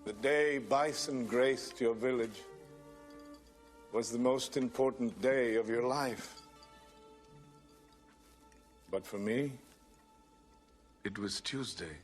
The day bison graced your village was the most important day of your life. But for me, it was Tuesday.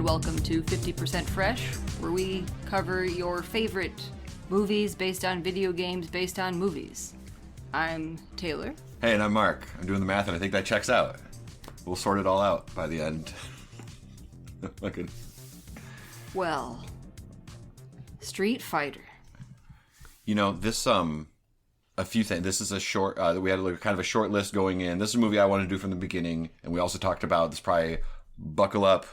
Welcome to 50% Fresh, where we cover your favorite movies based on video games based on movies. I'm Taylor. Hey, and I'm Mark. I'm doing the math, and I think that checks out. We'll sort it all out by the end. Okay. Well, Street Fighter. You know, this, a few things. This is a short, we had kind of a short list going in. This is a movie I wanted to do from the beginning, and we also talked about this probably buckle up.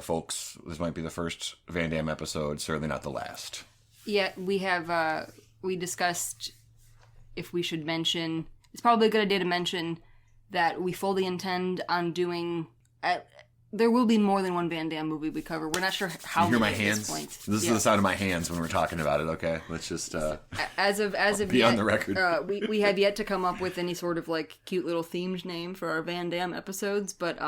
Folks, this might be the first Van Damme episode, certainly not the last. Yeah, we have, we discussed if we should mention, it's probably a good idea to mention that we fully intend on doing, there will be more than one Van Damme movie we cover. We're not sure how you hear my many hands? At this point. This is the sound of my hands when we're talking about it, okay? Let's just, as of be yet, on the record. we have yet to come up with any sort of, like, cute little themed name for our Van Damme episodes, but,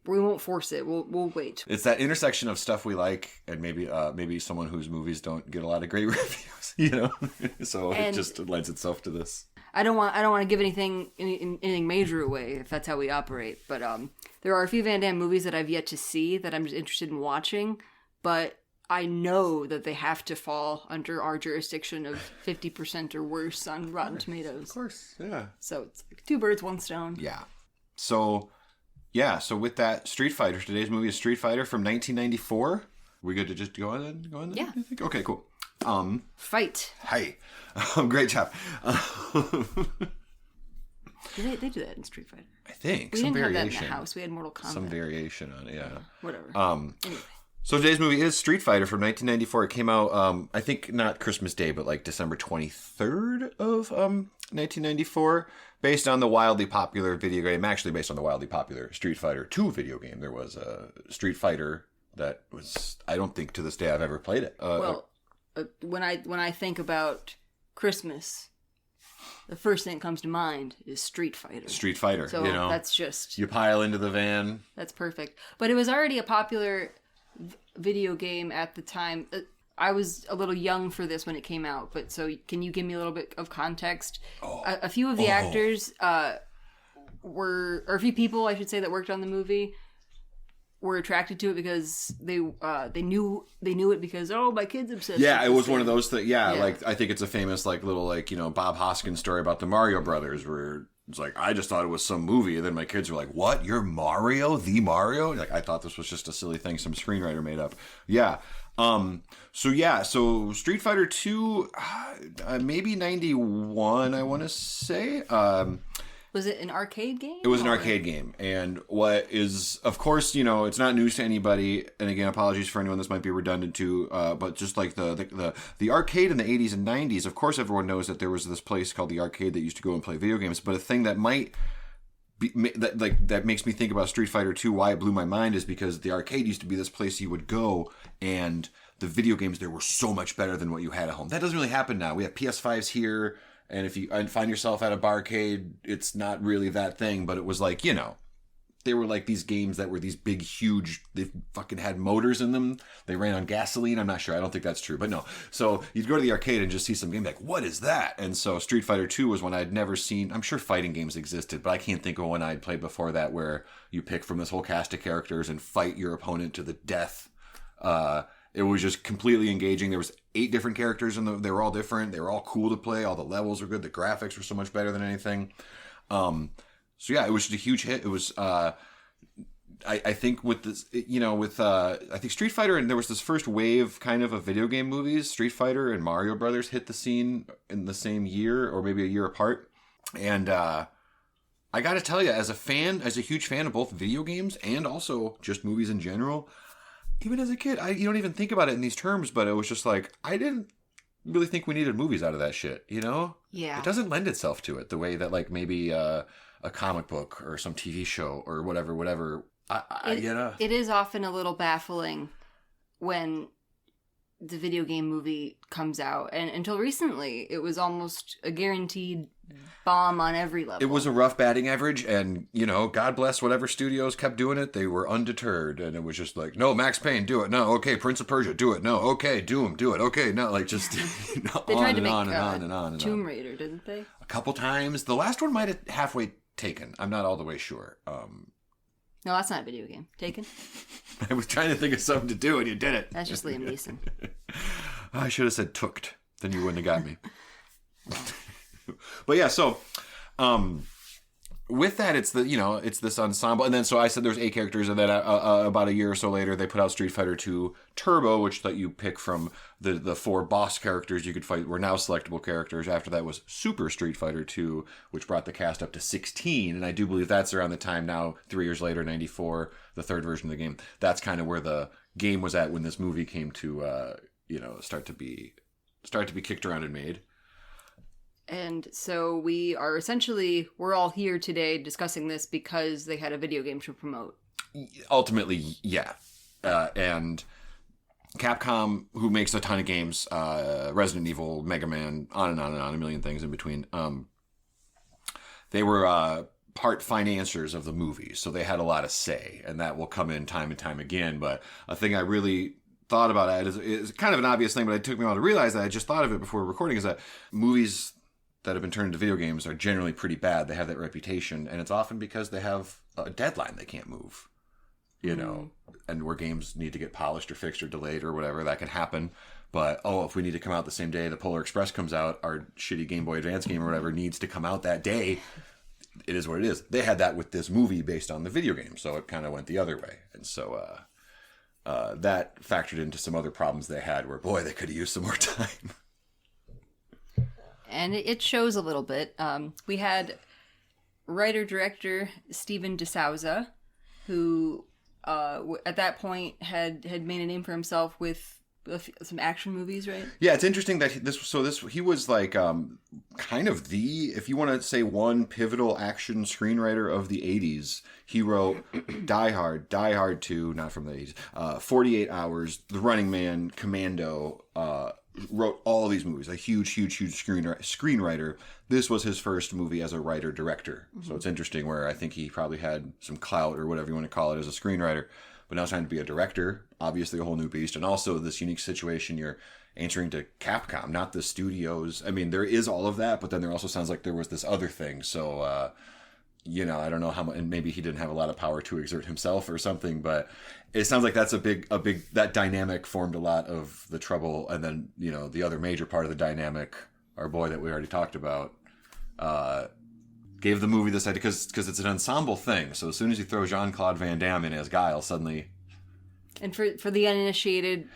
we won't force it. We'll wait. It's that intersection of stuff we like and maybe someone whose movies don't get a lot of great reviews, you know. So it just lends itself to this. I don't want to give anything major away if that's how we operate. But there are a few Van Damme movies that I've yet to see that I'm just interested in watching. But I know that they have to fall under our jurisdiction of 50% or worse on Rotten Tomatoes. Of course, yeah. So it's like two birds, one stone. Yeah. So with that, Street Fighter. Today's movie is Street Fighter from 1994. We good to just go on then? Yeah. You think? Okay, cool. Fight. Hey. Great job. They do that in Street Fighter. I think. We some didn't variation. have that in the house. We had Mortal Kombat. Some variation on it, yeah. Whatever. Anyway. So today's movie is Street Fighter from 1994. It came out, I think not Christmas Day, but like December 23rd of 1994. Based on the wildly popular video game, actually based on the wildly popular Street Fighter 2 video game. There was a Street Fighter that was, I don't think to this day I've ever played it. When I think about Christmas, the first thing that comes to mind is Street Fighter. Street Fighter, so you know. That's just... You pile into the van. That's perfect. But it was already a popular video game at the time. I was a little young for this when it came out, but so can you give me a little bit of context? A few of the actors a few people, I should say, that worked on the movie were attracted to it because they knew it because, my kid's obsessed. Yeah, it was one of those things. Yeah, like I think it's a famous little Bob Hoskins story about the Mario Brothers where it's like, I just thought it was some movie, and then my kids were like, "What? You're Mario? The Mario?" Like I thought this was just a silly thing some screenwriter made up. Yeah. So Street Fighter 2, maybe 91, I want to say. Was it an arcade game? It was an arcade game. And what is, of course, it's not news to anybody. And again, apologies for anyone this might be redundant to, but just like the arcade in the 80s and 90s, of course, everyone knows that there was this place called the arcade that used to go and play video games. But a thing that might that makes me think about Street Fighter 2, why it blew my mind, is because the arcade used to be this place you would go and the video games there were so much better than what you had at home. That doesn't really happen now. We have PS5s here, and if you find yourself at a barcade, it's not really that thing, but it was like, they were like these games that were these big, huge, they fucking had motors in them. They ran on gasoline. I'm not sure. I don't think that's true, but no. So you'd go to the arcade and just see some game like, what is that? And so Street Fighter 2 was one I'd never seen. I'm sure fighting games existed, but I can't think of one I'd played before that where you pick from this whole cast of characters and fight your opponent to the death. It was just completely engaging. There was 8 different characters and they were all different. They were all cool to play. All the levels were good. The graphics were so much better than anything. So yeah, it was just a huge hit. It was, I think with this, I think Street Fighter, and there was this first wave kind of video game movies. Street Fighter and Mario Brothers hit the scene in the same year or maybe a year apart. And I gotta tell you, as a huge fan of both video games and also just movies in general, even as a kid, you don't even think about it in these terms, but it was just like, I didn't really think we needed movies out of that shit, you know? Yeah. It doesn't lend itself to it the way that, like, maybe a comic book or some TV show or whatever. It is often a little baffling when the video game movie comes out, and until recently it was almost a guaranteed bomb on every level. It was a rough batting average, and God bless whatever studios kept doing it. They were undeterred, and it was just like, no, Max Payne, do it. No, okay, Prince of Persia, do it. No, okay, Doom, do it. Okay, no, like just they on tried and to make on and on and on and Tomb on. Raider, didn't they? A couple times. The last one might have halfway taken. I'm not all the way sure. No, that's not a video game. Taken? I was trying to think of something to do, and you did it. That's just Liam Neeson. I should have said tooked. Then you wouldn't have got me. But yeah, so with that, it's it's this ensemble, and then so I said there's 8 characters, and then about a year or so later, they put out Street Fighter 2 Turbo, which let you pick from the 4 boss characters you could fight were now selectable characters. After that was Super Street Fighter 2, which brought the cast up to 16, and I do believe that's around the time now, 3 years later, 94, the third version of the game. That's kind of where the game was at when this movie came to start to be kicked around and made. And so we're all here today discussing this because they had a video game to promote. Ultimately, yeah. And Capcom, who makes a ton of games, Resident Evil, Mega Man, on and on and on, a million things in between, they were part financiers of the movie, so they had a lot of say, and that will come in time and time again. But a thing I really thought about it is kind of an obvious thing, but it took me a while to realize that I just thought of it before recording, is that movies that have been turned into video games are generally pretty bad. They have that reputation, and it's often because they have a deadline they can't move, and where games need to get polished or fixed or delayed or whatever, that can happen. But, if we need to come out the same day the Polar Express comes out, our shitty Game Boy Advance game or whatever needs to come out that day, it is what it is. They had that with this movie based on the video game, so it kind of went the other way. And so that factored into some other problems they had where, boy, they could have used some more time. And it shows a little bit. We had writer-director Steven DeSouza, who at that point had made a name for himself with some action movies, right? Yeah, it's interesting that he was like kind of if you want to say one pivotal action screenwriter of the 80s. He wrote Die Hard 2, not from the 80s, 48 Hours, The Running Man, Commando, wrote all these movies, a huge screenwriter. This was his first movie as a writer-director. Mm-hmm. So it's interesting where I think he probably had some clout or whatever you want to call it as a screenwriter, but now it's trying to be a director, obviously a whole new beast. And also this unique situation, you're answering to Capcom, not the studios. I mean, there is all of that, but then there also sounds like there was this other thing. So, I don't know how much, and maybe he didn't have a lot of power to exert himself or something, but it sounds like that's a big, that dynamic formed a lot of the trouble. And then, the other major part of the dynamic, our boy that we already talked about, gave the movie this idea because it's an ensemble thing. So as soon as you throw Jean-Claude Van Damme in as Guile, suddenly. And for the uninitiated,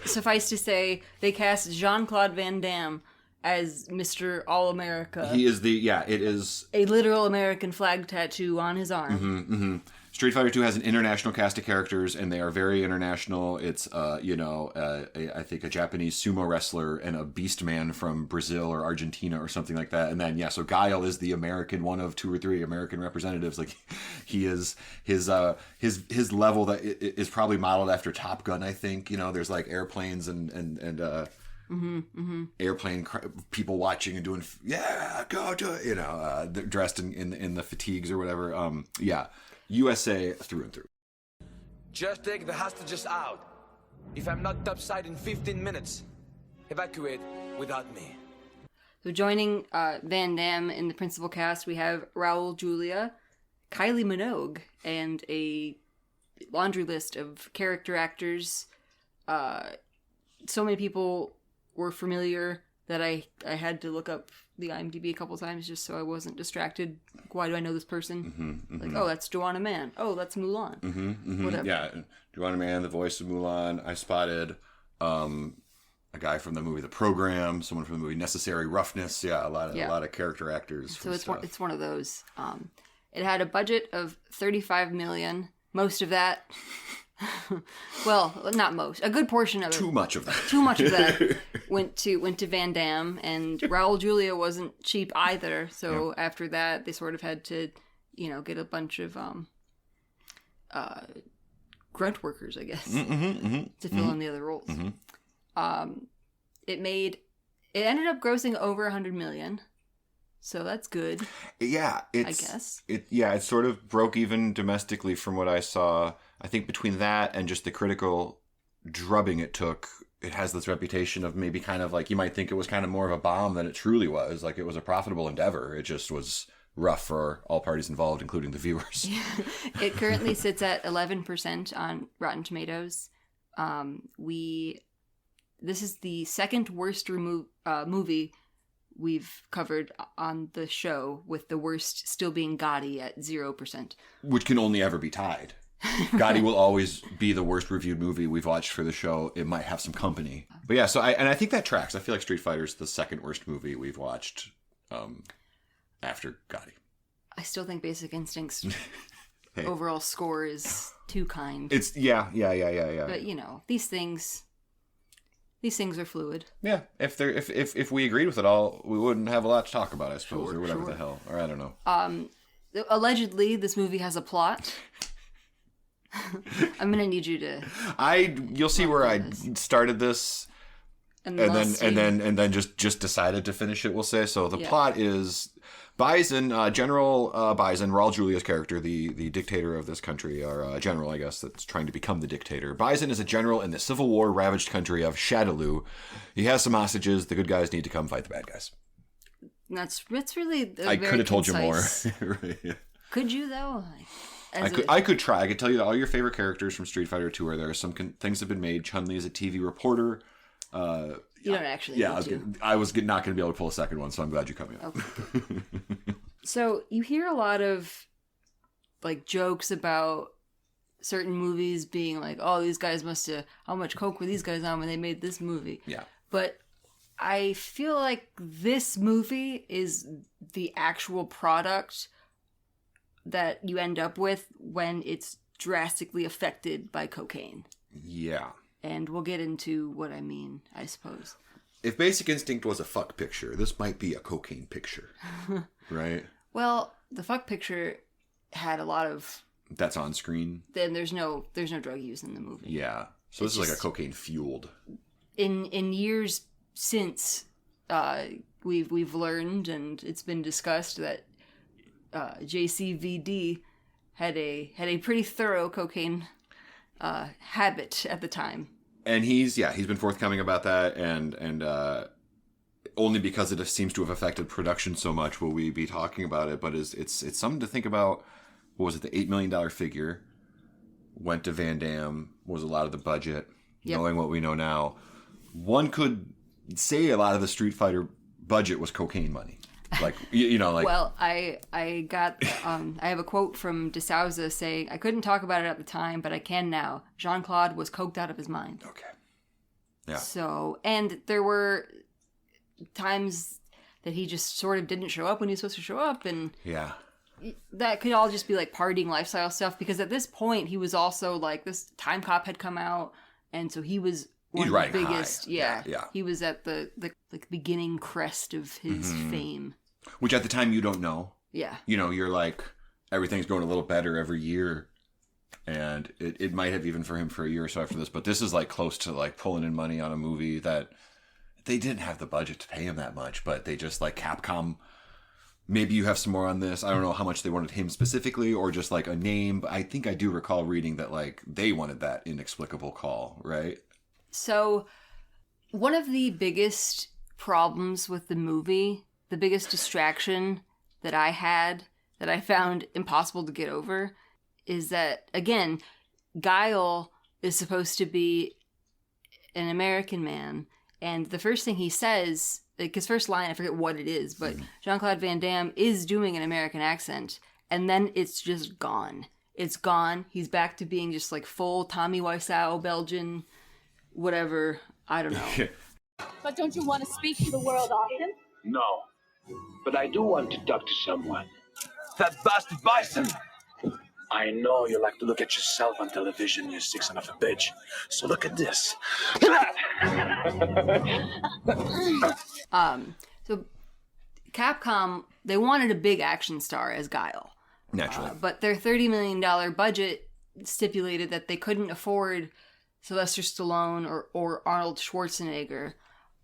suffice to say, they cast Jean-Claude Van Damme as Mr. All-America. He is it is a literal American flag tattoo on his arm. Mm-hmm, mm-hmm. Street Fighter 2 has an international cast of characters, and they are very international. It's, I think a Japanese sumo wrestler and a beast man from Brazil or Argentina or something like that. And then, so Guile is the American, one of 2 or 3 American representatives. Like, he is, his level that is probably modeled after Top Gun, I think. There's like airplanes and airplane people watching and doing, go to it, they're dressed in the fatigues or whatever. USA through and through. Just take the hostages out. If I'm not topside in 15 minutes, evacuate without me. So joining Van Damme in the principal cast, we have Raul Julia, Kylie Minogue, and a laundry list of character actors. So many people were familiar that I had to look up the IMDb a couple times just so I wasn't distracted. Why do I know this person? Like, that's Joanna Mann. Oh, that's Mulan. Whatever. Yeah, Joanna Mann, the voice of Mulan. I spotted a guy from the movie The Program, someone from the movie Necessary Roughness. Yeah, a lot of character actors. So it's one of those. It had a budget of $35 million. Most of that, well, not most. A good portion of it. Too much of that. Too much of that went to Van Damme, and Raul Julia wasn't cheap either. So after that, they sort of had to, get a bunch of grunt workers, I guess, to fill in the other roles. It ended up grossing over $100 million. So that's good. Yeah, I guess. It sort of broke even domestically from what I saw. I think between that and just the critical drubbing it took, it has this reputation of maybe kind of like, you might think it was kind of more of a bomb than it truly was. Like, it was a profitable endeavor. It just was rough for all parties involved, including the viewers. It currently sits at 11% on Rotten Tomatoes. This is the second worst movie we've covered on the show, with the worst still being Gotti at 0%. Which can only ever be tied. Gotti will always be the worst reviewed movie we've watched for the show. It might have some company. But yeah, I think that tracks. I feel like Street Fighter's the second worst movie we've watched after Gotti. I still think Basic Instinct's overall score is too kind. It's yeah. But these things are fluid. Yeah, if we agreed with it all, we wouldn't have a lot to talk about, I suppose, or whatever the hell. Or I don't know. Allegedly, this movie has a plot. I'm gonna need you to. You'll see where I started this, and then just decided to finish it. We'll say so. The plot is General Bison, Raul Julia's character, the dictator of this country, or general, I guess, that's trying to become the dictator. Bison is a general in the Civil War ravaged country of Shadaloo. He has some hostages. The good guys need to come fight the bad guys. That's really. I could have told you more. Right, yeah. Could you though? I could try. I could tell you that all your favorite characters from Street Fighter 2 are there. Some things have been made. Chun-Li is a TV reporter. You don't actually. Yeah, I was not going to be able to pull a second one, so I'm glad you cut me off. Okay. So you hear a lot of like jokes about certain movies being like, "Oh, these guys must have. How much coke were these guys on when they made this movie?" Yeah. But I feel like this movie is the actual product that you end up with when it's drastically affected by cocaine. Yeah. And we'll get into what I mean, I suppose. If Basic Instinct was a fuck picture, this might be a cocaine picture. Right? Well, the fuck picture had a lot of... That's on screen? Then there's no drug use in the movie. Yeah. So this is like a cocaine-fueled... In years since, we've learned, and it's been discussed, that JCVD had a pretty thorough cocaine habit at the time. And he's been forthcoming about that, and only because it seems to have affected production so much will we be talking about it. But it's something to think about. What was it? The $8 million figure went to Van Damme. Was a lot of the budget. Yep. Knowing what we know now, one could say a lot of the Street Fighter budget was cocaine money. Like, like... Well, I got... I have a quote from DeSouza saying, "I couldn't talk about it at the time, but I can now. Jean-Claude was coked out of his mind." Okay. Yeah. So, and there were times that he just sort of didn't show up when he was supposed to show up, and... Yeah. That could all just be, like, partying lifestyle stuff, because at this point, he was also, like, this Time Cop had come out, and so he was... One of the biggest, yeah. He was at the beginning crest of his fame. Which at the time you don't know. Yeah. You're like, everything's going a little better every year. And it might have even for him for a year or so after this. But this is like close to like pulling in money on a movie that they didn't have the budget to pay him that much. But they just like Capcom. Maybe you have some more on this. I don't know how much they wanted him specifically or just like a name. But I think I do recall reading that like they wanted that inexplicable call, right? So one of the biggest problems with the movie, the biggest distraction that I had, that I found impossible to get over, is that, again, Guile is supposed to be an American man, and the first thing he says, like his first line, I forget what it is, but Jean-Claude Van Damme is doing an American accent, and then it's just gone. It's gone. He's back to being just like full Tommy Wiseau, Belgian, whatever. I don't know. But don't you want to speak to the world often? No. But I do want to talk to someone. That bastard bison! I know you like to look at yourself on television, you sick son of a bitch. So look at this. So Capcom, they wanted a big action star as Guile. Naturally. But their $30 million budget stipulated that they couldn't afford Sylvester Stallone or Arnold Schwarzenegger.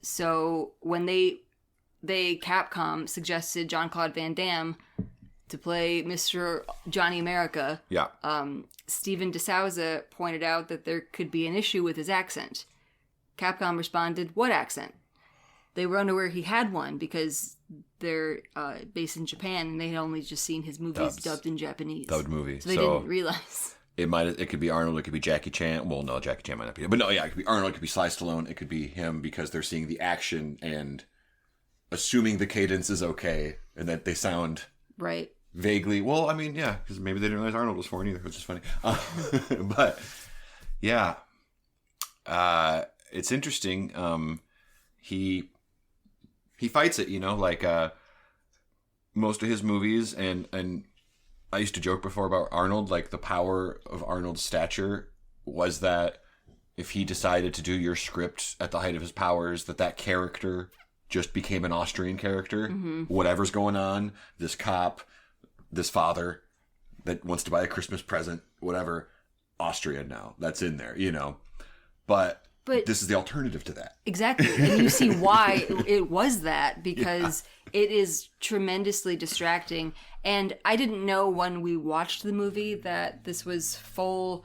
So when Capcom suggested Jean-Claude Van Damme to play Mr. Johnny America, Yeah. Steven DeSouza pointed out that there could be an issue with his accent. Capcom responded, "What accent?" They were unaware he had one because they're based in Japan and they had only just seen his movies dubbed in Japanese. Dubbed movie. So they didn't realize. It could be Arnold, it could be Jackie Chan. Well, no, Jackie Chan might not be. But no, yeah, it could be Arnold, it could be Sly Stallone, it could be him because they're seeing the action and assuming the cadence is okay and that they sound Right. vaguely. Well, I mean, yeah, because maybe they didn't realize Arnold was foreign either, which is funny. But yeah, it's interesting. He fights it, like most of his movies, and I used to joke before about Arnold, like the power of Arnold's stature was that if he decided to do your script at the height of his powers, that character just became an Austrian character. Mm-hmm. Whatever's going on, this cop, this father that wants to buy a Christmas present, whatever, Austrian now. That's in there, But this is the alternative to that. Exactly. And you see why it was that, because it is tremendously distracting. And I didn't know when we watched the movie that this was full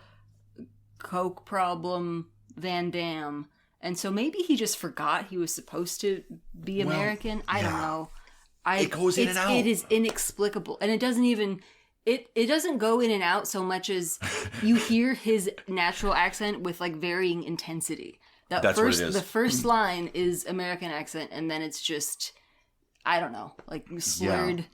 coke problem Van Damme. And so maybe he just forgot he was supposed to be American. I don't know. It goes in and out. It is inexplicable. And it doesn't even... It doesn't go in and out so much as you hear his natural accent with like varying intensity. That's what it is. The first line is American accent, and then it's just, I don't know, like slurred. Yeah.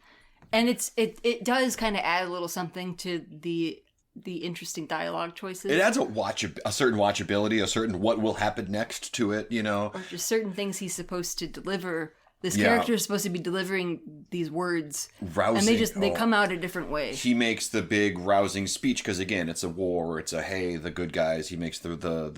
And it does kind of add a little something to the interesting dialogue choices. It adds a certain watchability, a certain what will happen next to it, Or just certain things he's supposed to deliver. This character is supposed to be delivering these words, rousing, and they come out a different way. He makes the big rousing speech because again, it's a war. It's a hey, the good guys. He makes the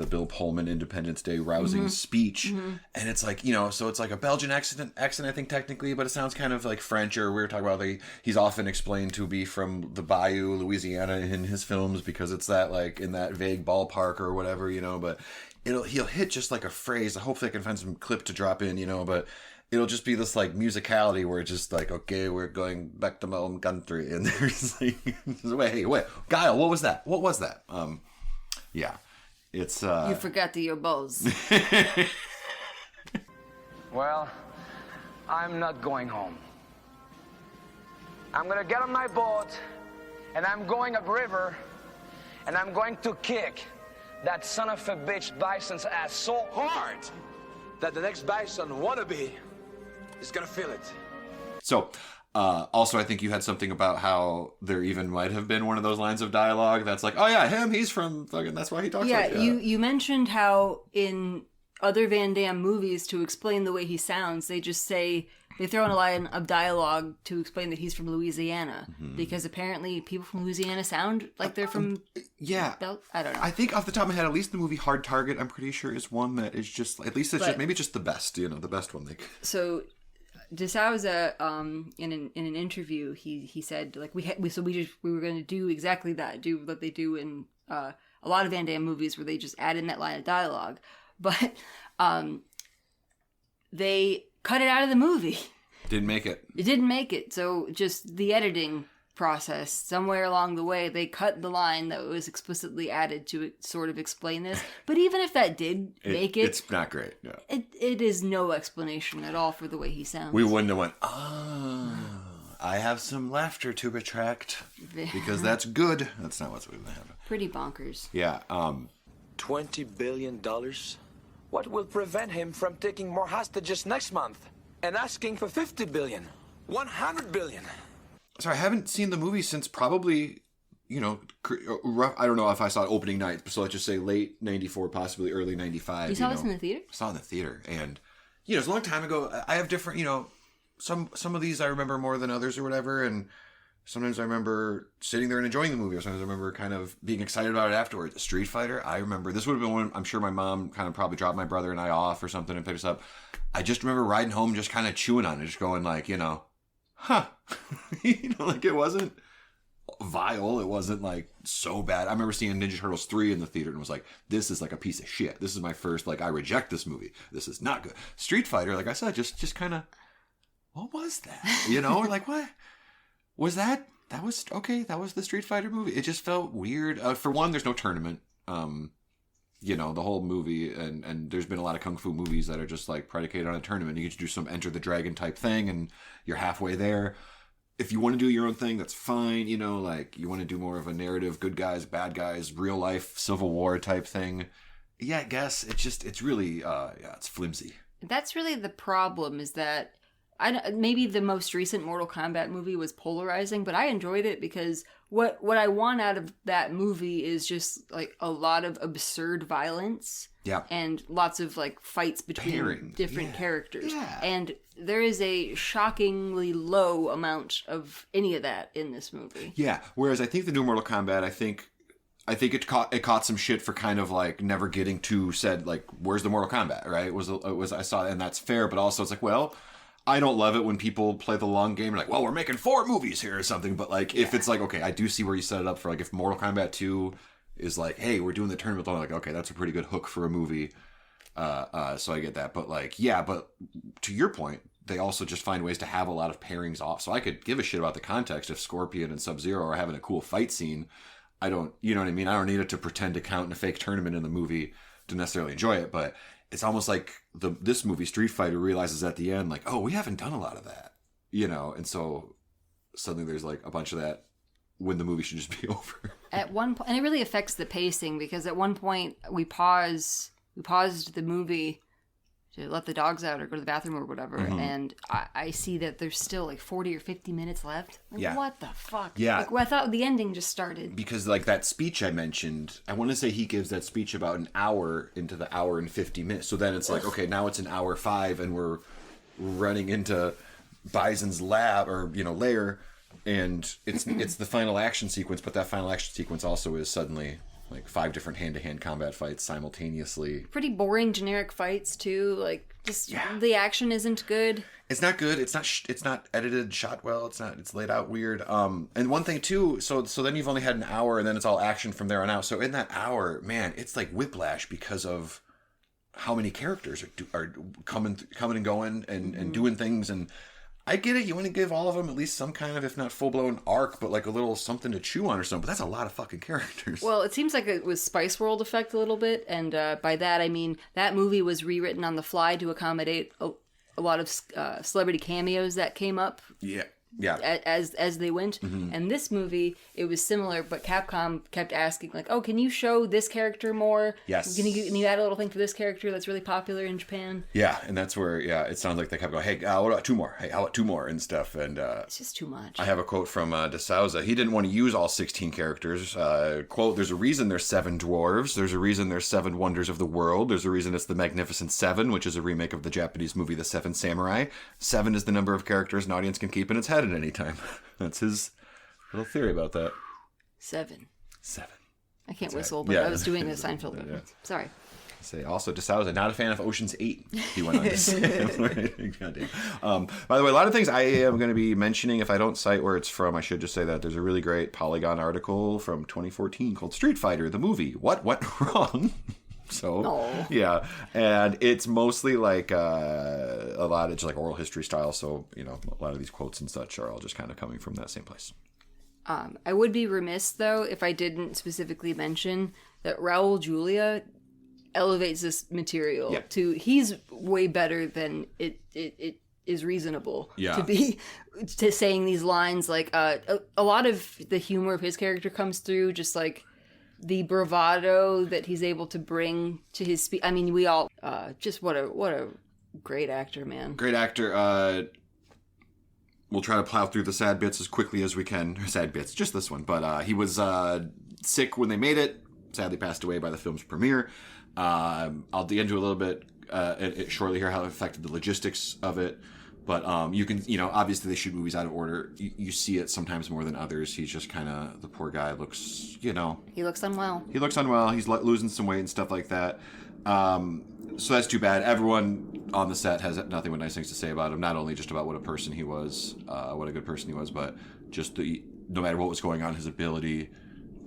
Bill Pullman Independence Day rousing speech, and it's like so it's like a Belgian accent I think technically, but it sounds kind of like French. Or we were talking about he's often explained to be from the Bayou, Louisiana, in his films because it's that like in that vague ballpark or whatever, But he'll hit just like a phrase. Hopefully, I can find some clip to drop in, but. It'll just be this like musicality where it's just like, okay, we're going back to my own country, and there's like, wait, Guile, what was that? What was that? Yeah, it's. You forgot your balls. Well, I'm not going home. I'm gonna get on my boat, and I'm going upriver, and I'm going to kick that son of a bitch bison's ass so hard that the next bison wannabe is gonna feel it. So, also, I think you had something about how there even might have been one of those lines of dialogue that's like, oh yeah, he's from fucking, that's why he talks like that. You mentioned how in other Van Damme movies, to explain the way he sounds, they throw in a line of dialogue to explain that he's from Louisiana, because apparently people from Louisiana sound like they're from I don't know. I think off the top of my head, at least the movie Hard Target, I'm pretty sure is one that is just, at least it's maybe just the best, the best one. So DeSouza, in an interview, he said like we were going to do exactly that, do what they do in a lot of Van Damme movies where they just add in that line of dialogue, but they cut it out of the movie. Didn't make it. It didn't make it. So just the editing process, somewhere along the way, they cut the line that was explicitly added to sort of explain this. But even if that did make it, it's not great. Yeah. It is no explanation at all for the way he sounds. We wouldn't have went, I have some laughter to retract because that's good. That's not what's going to happen. Pretty bonkers. Yeah. $20 billion? What will prevent him from taking more hostages next month and asking for 50 billion, 100 billion? Sorry, I haven't seen the movie since probably, I don't know if I saw it opening night, so let's just say late 94, possibly early 95. You saw this in the theater? I saw it in the theater, and you know, it's a long time ago. I have different, you know, some of these I remember more than others or whatever, and sometimes I remember sitting there and enjoying the movie, or sometimes I remember kind of being excited about it afterwards. Street Fighter, I remember, this would have been one, I'm sure my mom kind of probably dropped my brother and I off or something and picked us up. I just remember riding home just kind of chewing on it, just going like, you know, huh. You know, like it wasn't vile, it wasn't like so bad. I remember seeing Ninja Turtles 3 in the theater and was like, this is like a piece of shit. This is my first, like, I reject this movie. This is not good. Street Fighter, like I said, just kind of, what was that? You know, or like, what? Was that was okay? That was the Street Fighter movie. It just felt weird. For one, there's no tournament. You know, the whole movie, and there's been a lot of kung fu movies that are just like predicated on a tournament. You get to do some Enter the Dragon type thing, and you're halfway there. If you want to do your own thing, that's fine. You know, like you want to do more of a narrative, good guys, bad guys, real life Civil War type thing. Yeah, I guess it's really, it's flimsy. That's really the problem. Is that maybe the most recent Mortal Kombat movie was polarizing, but I enjoyed it because what I want out of that movie is just like a lot of absurd violence. Yeah. And lots of like fights between different characters. Yeah. And there is a shockingly low amount of any of that in this movie. Yeah. Whereas I think the new Mortal Kombat, I think it caught some shit for kind of like never getting to said like, where's the Mortal Kombat, right? It was I saw it, and that's fair, but also it's like, well, I don't love it when people play the long game and like, well, we're making 4 movies here or something. But like, if it's like, okay, I do see where you set it up for, like, if Mortal Kombat 2 is like, hey, we're doing the tournament, I'm like, okay, that's a pretty good hook for a movie. So I get that. But like, yeah, but to your point, they also just find ways to have a lot of pairings off. So I could give a shit about the context if Scorpion and Sub-Zero are having a cool fight scene. I don't, you know what I mean? I don't need it to pretend to count in a fake tournament in the movie to necessarily enjoy it, but it's almost like this movie, Street Fighter, realizes at the end, like, oh, we haven't done a lot of that, you know? And so suddenly there's like a bunch of that when the movie should just be over. At one point, and it really affects the pacing, because at one point we paused the movie to let the dogs out or go to the bathroom or whatever, and I see that there's still like 40 or 50 minutes left. Like, yeah. What the fuck? Yeah. Like, well, I thought the ending just started. Because like that speech I mentioned, I want to say he gives that speech about an hour into the hour and 50 minutes. So then it's like, okay, now it's an hour 5 and we're running into Bison's lab or, you know, lair, and it's the final action sequence, but that final action sequence also is suddenly like 5 different hand-to-hand combat fights simultaneously. Pretty boring, generic fights too. Like, just the action isn't good. It's not good. It's not edited, shot well. It's laid out weird. And one thing too. So then you've only had an hour, and then it's all action from there on out. So in that hour, man, it's like whiplash because of how many characters are coming and going and doing things. And I get it. You want to give all of them at least some kind of, if not full-blown arc, but like a little something to chew on or something. But that's a lot of fucking characters. Well, it seems like it was Spice World effect a little bit. And by that, I mean, that movie was rewritten on the fly to accommodate a lot of celebrity cameos that came up. Yeah. As they went. And this movie, it was similar, but Capcom kept asking, like, oh, can you show this character more? Yes. Can you add a little thing for this character that's really popular in Japan? Yeah, and that's where, it sounds like they kept going, hey, what about 2 more? Hey, how about 2 more? And stuff. And it's just too much. I have a quote from De Souza. He didn't want to use all 16 characters. Quote, there's a reason there's 7 dwarves. There's a reason there's 7 wonders of the world. There's a reason it's the Magnificent 7, which is a remake of the Japanese movie The Seven Samurai. 7 is the number of characters an audience can keep in its head at any time. That's his little theory about that. 7. I can't That's whistle, right. but Yeah. I was doing a Seinfeld Yeah. movement. Sorry. Say also, De Souza, not a fan of Ocean's 8. He went on to say. By the way, a lot of things I am going to be mentioning. If I don't cite where it's from, I should just say that there's a really great Polygon article from 2014 called "Street Fighter: The Movie. What went wrong?" So, yeah, and it's mostly like a lot of just like oral history style. So, you know, a lot of these quotes and such are all just kind of coming from that same place. I would be remiss, though, if I didn't specifically mention that Raul Julia elevates this material to, he's way better than it is reasonable to saying these lines. Like, a lot of the humor of his character comes through, just like the bravado that he's able to bring to his speech. I mean, we all just what a great actor, man. Great actor. We'll try to plow through the sad bits as quickly as we can. Sad bits, just this one. But he was sick when they made it. Sadly passed away by the film's premiere. I'll dig into a little bit shortly here how it affected the logistics of it. But you can, obviously they shoot movies out of order. You see it sometimes more than others. He's just kind of, the poor guy looks, He looks unwell. He looks unwell. He's losing some weight and stuff like that. So that's too bad. Everyone on the set has nothing but nice things to say about him. Not only just about what a person he was, what a good person he was, but just no matter what was going on, his ability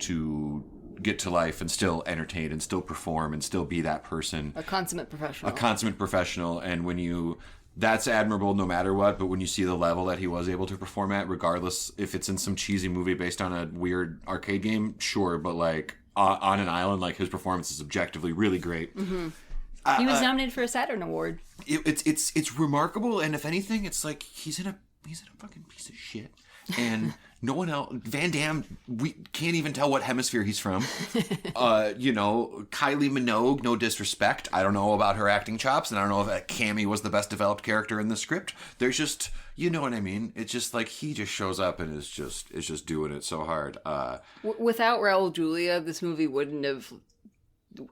to get to life and still entertain and still perform and still be that person. A consummate professional. And that's admirable no matter what, but when you see the level that he was able to perform at, regardless if it's in some cheesy movie based on a weird arcade game, sure, but like on an island, like his performance is objectively really great. Mm-hmm. He was nominated for a Saturn Award. It's remarkable, and if anything, it's like he's in a fucking piece of shit. And no one else, Van Damme, we can't even tell what hemisphere he's from. Kylie Minogue, no disrespect. I don't know about her acting chops, and I don't know if Cammy was the best developed character in the script. There's just, you know what I mean? It's just like he just shows up and is just doing it so hard. Without Raul Julia, this movie wouldn't have.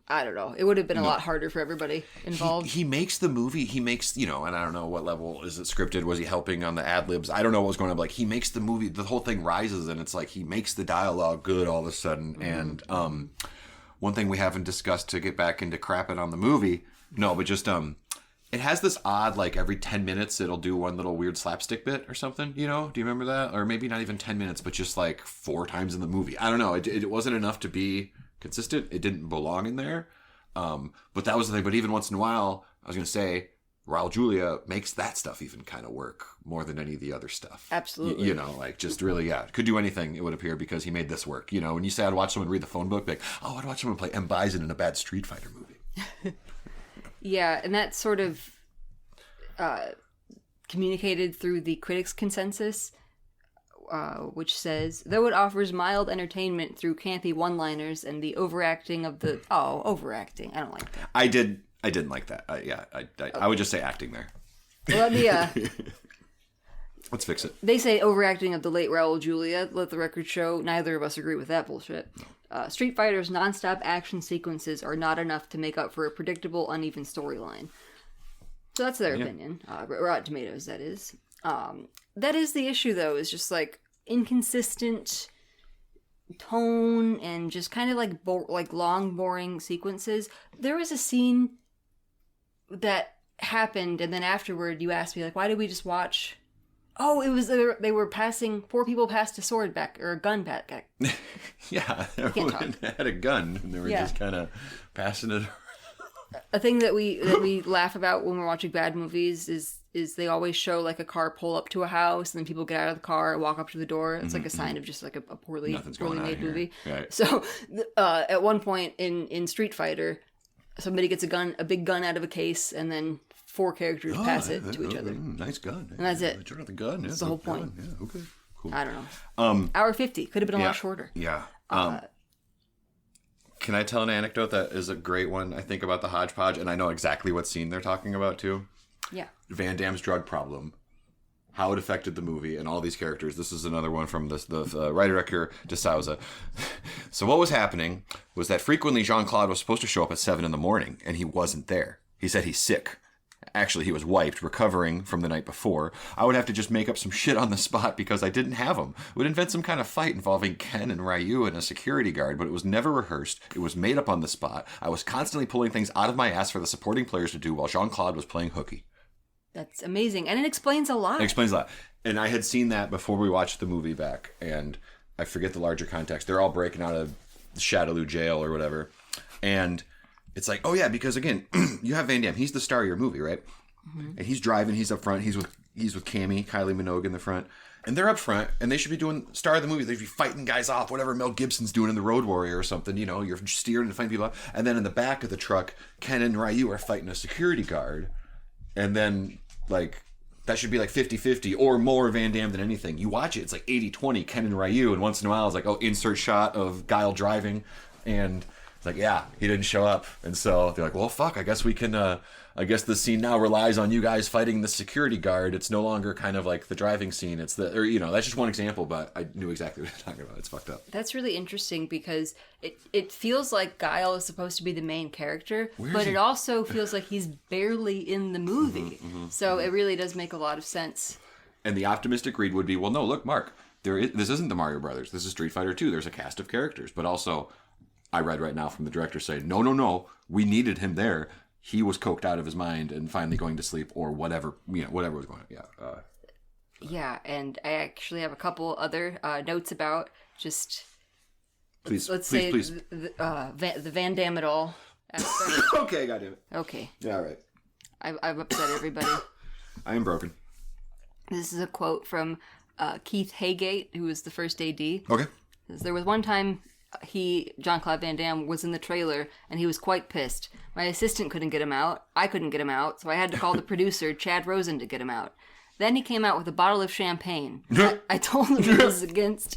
I don't know. It would have been a lot harder for everybody involved. He makes the movie. He makes, and I don't know what level is it scripted. Was he helping on the ad libs? I don't know what was going on. But like he makes the movie. The whole thing rises, and it's like he makes the dialogue good all of a sudden. Mm-hmm. And one thing we haven't discussed to get back into crapping on the movie. No, but just it has this odd, like every 10 minutes it'll do one little weird slapstick bit or something. Do you remember that? Or maybe not even 10 minutes, but just like 4 times in the movie. I don't know. It wasn't enough to be consistent. It didn't belong in there. But that was the thing. But even once in a while, I was going to say, Raul Julia makes that stuff even kind of work more than any of the other stuff. Absolutely. Just really, could do anything, it would appear, because he made this work. When you say I'd watch someone read the phone book, like, oh, I'd watch someone play M. Bison in a bad Street Fighter movie. Yeah, and that's sort of communicated through the critics' consensus, which says, though it offers mild entertainment through campy one-liners and the overacting of the... Oh, overacting. I don't like that. I didn't like that. I would just say acting there. Well, let me... Let's fix it. They say overacting of the late Raul Julia. Let the record show neither of us agree with that bullshit. Street Fighter's non-stop action sequences are not enough to make up for a predictable, uneven storyline. So that's their opinion. Rotten Tomatoes, that is. That is the issue, though, is just like inconsistent tone and just kind of like long, boring sequences. There was a scene that happened, and then afterward you asked me, like, why did we just watch... Oh, it was they were passing... 4 people passed a sword back, or a gun back. Yeah, everyone had a gun, and they were just kind of passing it. A thing that we laugh about when we're watching bad movies is they always show like a car pull up to a house, and then people get out of the car and walk up to the door. It's like a sign of just like a poorly made movie. Right. So at one point in Street Fighter, somebody gets a big gun out of a case, and then 4 characters pass it to each other. Nice gun. And that's it. Turn out the gun. That's the whole point. Yeah, okay, cool. I don't know. Hour 50. Could have been a lot shorter. Yeah. Can I tell an anecdote that is a great one, I think, about the hodgepodge? And I know exactly what scene they're talking about, too. Yeah. Van Damme's drug problem, how it affected the movie, and all these characters. This is another one from the writer-director de Souza. So what was happening was that frequently Jean-Claude was supposed to show up at 7 a.m, and he wasn't there. He said he's sick. Actually, he was wiped, recovering from the night before. I would have to just make up some shit on the spot because I didn't have him. Would invent some kind of fight involving Ken and Ryu and a security guard, but it was never rehearsed. It was made up on the spot. I was constantly pulling things out of my ass for the supporting players to do while Jean-Claude was playing hooky. That's amazing. And it explains a lot. It explains a lot. And I had seen that before we watched the movie back, and I forget the larger context. They're all breaking out of Shadaloo jail or whatever. And it's like, oh yeah, because again, you have Van Damme. He's the star of your movie, right? Mm-hmm. And he's driving. He's up front. He's with Kylie Minogue in the front, and they're up front. And they should be doing star of the movie. They should be fighting guys off, whatever Mel Gibson's doing in The Road Warrior or something. You're steering and fighting people off. And then in the back of the truck, Ken and Ryu are fighting a security guard. And then that should be 50-50 or more Van Damme than anything. You watch it, it's 80-20 Ken and Ryu, and once in a while it's insert shot of Guile driving, and It's like, yeah, he didn't show up. And so they're like, well, fuck, I guess we can, I guess the scene now relies on you guys fighting the security guard. It's no longer kind of like the driving scene. It's or, that's just one example, but I knew exactly what you're talking about. It's fucked up. That's really interesting because it feels like Guile is supposed to be the main character, but it also feels like he's barely in the movie. So it really does make a lot of sense. And the optimistic read would be, well, no, look, Mark, this isn't the Mario Brothers. This is Street Fighter 2. There's a cast of characters, but also... I read right now from the director saying, no, we needed him there. He was coked out of his mind and finally going to sleep or whatever, whatever was going on. Yeah. Yeah, and I actually have a couple other notes about just, please. the Van Damme it all aspect. Okay, goddamn it. Okay. Yeah, all right. I've upset everybody. I am broken. This is a quote from Keith Haygate, who was the first AD. Okay. There was one time... Jean-Claude Van Damme, was in the trailer, and he was quite pissed. My assistant couldn't get him out. I couldn't get him out, so I had to call the producer, Chad Rosen, to get him out. Then he came out with a bottle of champagne. I told him it was against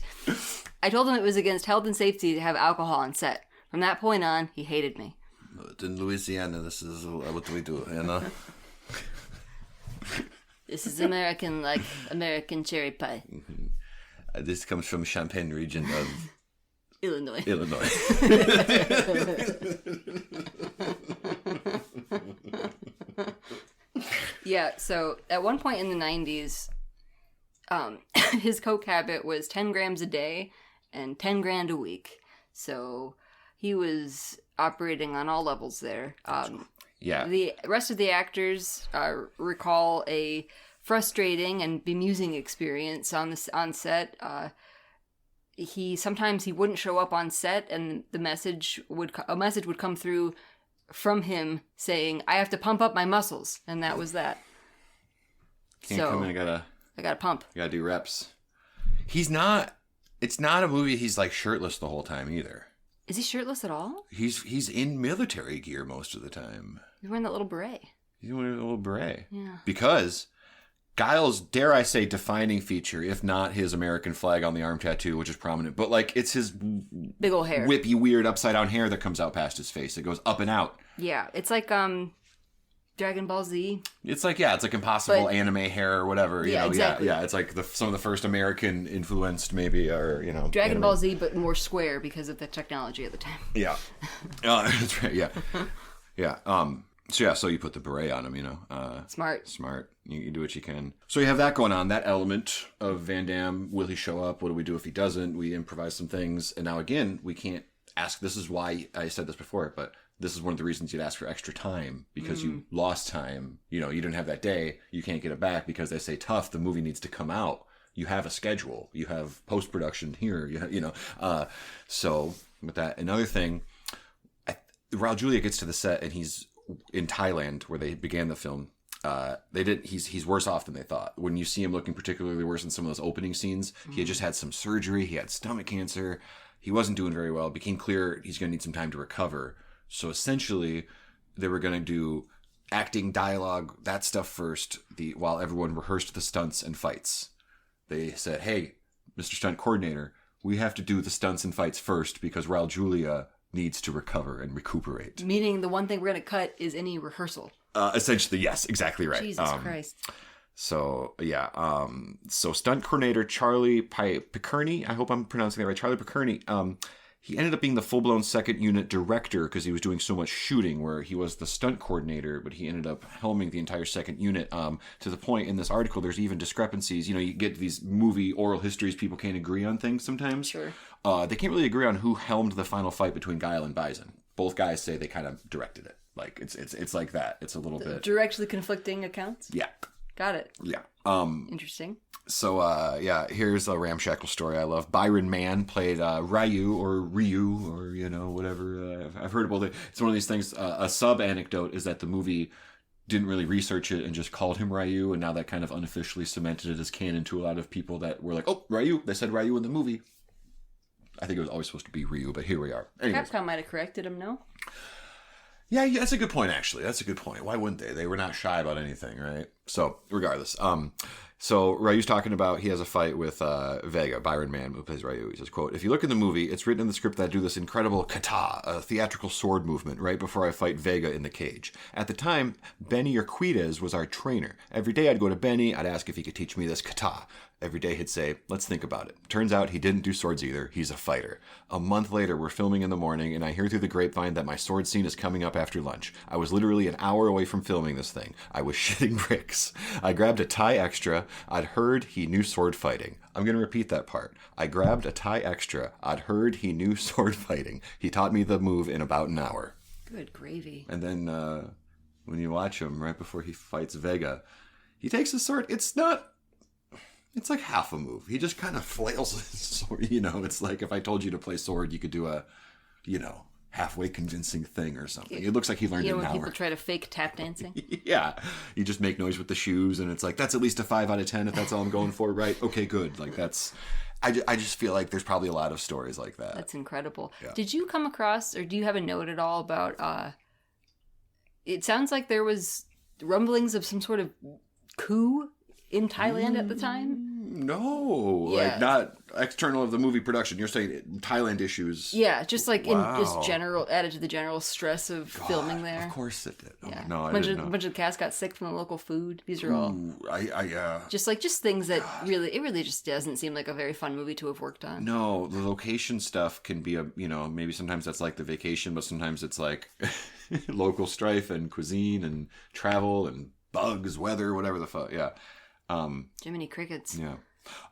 health and safety to have alcohol on set. From that point on, he hated me. In Louisiana, this is what we do, This is American cherry pie. This comes from Champagne region of... Illinois. Yeah, so at one point in the 90s, his coke habit was 10 grams a day and 10 grand a week. So he was operating on all levels there. Yeah. The rest of the actors recall a frustrating and bemusing experience on set. Sometimes he wouldn't show up on set, and a message would come through from him saying, "I have to pump up my muscles," and that was that. Can't come in. I gotta pump. I gotta do reps. It's not a movie. He's like shirtless the whole time either. Is he shirtless at all? He's in military gear most of the time. He's wearing that little beret. He's wearing a little beret. Yeah. Because Guile's, dare I say, defining feature, if not his American flag on the arm tattoo, which is prominent, but like it's his big old hair, whippy, weird, upside down hair that comes out past his face. It goes up and out. Yeah, it's like Dragon Ball Z. It's like impossible anime hair or whatever. Yeah, exactly. Yeah, it's like some of the first American influenced maybe, or Dragon Ball Z, but more square because of the technology at the time. Yeah, that's right. Yeah, yeah. So you put the beret on him, Smart. You do what you can. So you have that going on, that element of Van Damme. Will he show up? What do we do if he doesn't? We improvise some things. And now again, we can't ask, this is why I said this before, but this is one of the reasons you'd ask for extra time, because you lost time. You didn't have that day. You can't get it back because they say, tough, the movie needs to come out. You have a schedule. You have post-production here. So with that, another thing, Raul Julia gets to the set and he's in Thailand where they began the film. He's worse off than they thought. When you see him looking particularly worse in some of those opening scenes, he had just had some surgery. He had stomach cancer. He wasn't doing very well. It became clear he's going to need some time to recover. So essentially, they were going to do acting, dialogue, that stuff first, while everyone rehearsed the stunts and fights. They said, hey, Mr. Stunt Coordinator, we have to do the stunts and fights first because Raul Julia needs to recover and recuperate. Meaning the one thing we're going to cut is any rehearsal. Essentially, yes, exactly right. Jesus Christ. So, yeah. So stunt coordinator Charlie Picerni, I hope I'm pronouncing that right, Charlie Picerni, he ended up being the full-blown second unit director because he was doing so much shooting, where he was the stunt coordinator, but he ended up helming the entire second unit, to the point in this article there's even discrepancies. You get these movie oral histories, people can't agree on things sometimes. Sure. They can't really agree on who helmed the final fight between Guile and Bison. Both guys say they kind of directed it. Like, it's like that. It's a little bit... Directly conflicting accounts? Yeah. Got it. Yeah. Interesting. So, here's a ramshackle story I love. Byron Mann played Ryu, or whatever. I've heard about it. It's one of these things. A sub-anecdote is that the movie didn't really research it and just called him Ryu, and now that kind of unofficially cemented it as canon to a lot of people that were like, oh, Ryu. They said Ryu in the movie. I think it was always supposed to be Ryu, but here we are. Anyways. Capcom might have corrected him, no? Yeah, that's a good point, actually. That's a good point. Why wouldn't they? They were not shy about anything, right? So, regardless. So Ryu's talking about he has a fight with Vega, Byron Mann, who plays Ryu. He says, quote, "If you look in the movie, it's written in the script that I do this incredible kata, a theatrical sword movement, right before I fight Vega in the cage. At the time, Benny Urquidez was our trainer. Every day I'd go to Benny, I'd ask if he could teach me this kata. Every day he'd say, let's think about it. Turns out he didn't do swords either. He's a fighter. A month later, we're filming in the morning, and I hear through the grapevine that my sword scene is coming up after lunch. I was literally an hour away from filming this thing. I was shitting bricks. I grabbed a Thai extra. I'd heard he knew sword fighting. I'm going to repeat that part. I grabbed a Thai extra. I'd heard he knew sword fighting. He taught me the move in about an hour." Good gravy. And then when you watch him right before he fights Vega, he takes his sword. It's like half a move. He just kind of flails his sword. You know, it's like if I told you to play sword, you could do a, halfway convincing thing or something. It looks like he learned it in an when hour. people try to fake tap dancing? Yeah. You just make noise with the shoes, and it's like, that's at least a 5 out of 10 if that's all I'm going for, right? Okay, good. Like, that's... I just feel like there's probably a lot of stories like that. That's incredible. Yeah. Did you come across, or do you have a note at all about... it sounds like there was rumblings of some sort of coup in Thailand at the time? No, Yeah. like not external of the movie production. You're saying Thailand issues. Yeah, just like in Wow. just general, added to the general stress of filming there. Of course it did. Oh, Yeah. no, I bunch didn't of know. bunch of the cast got sick from the local food. These are all I just things that really just doesn't seem like a very fun movie to have worked on. No, the location stuff can be maybe sometimes that's like the vacation, but sometimes it's like local strife and cuisine and travel and bugs, weather, whatever the fuck. Yeah. Jiminy Crickets. Yeah.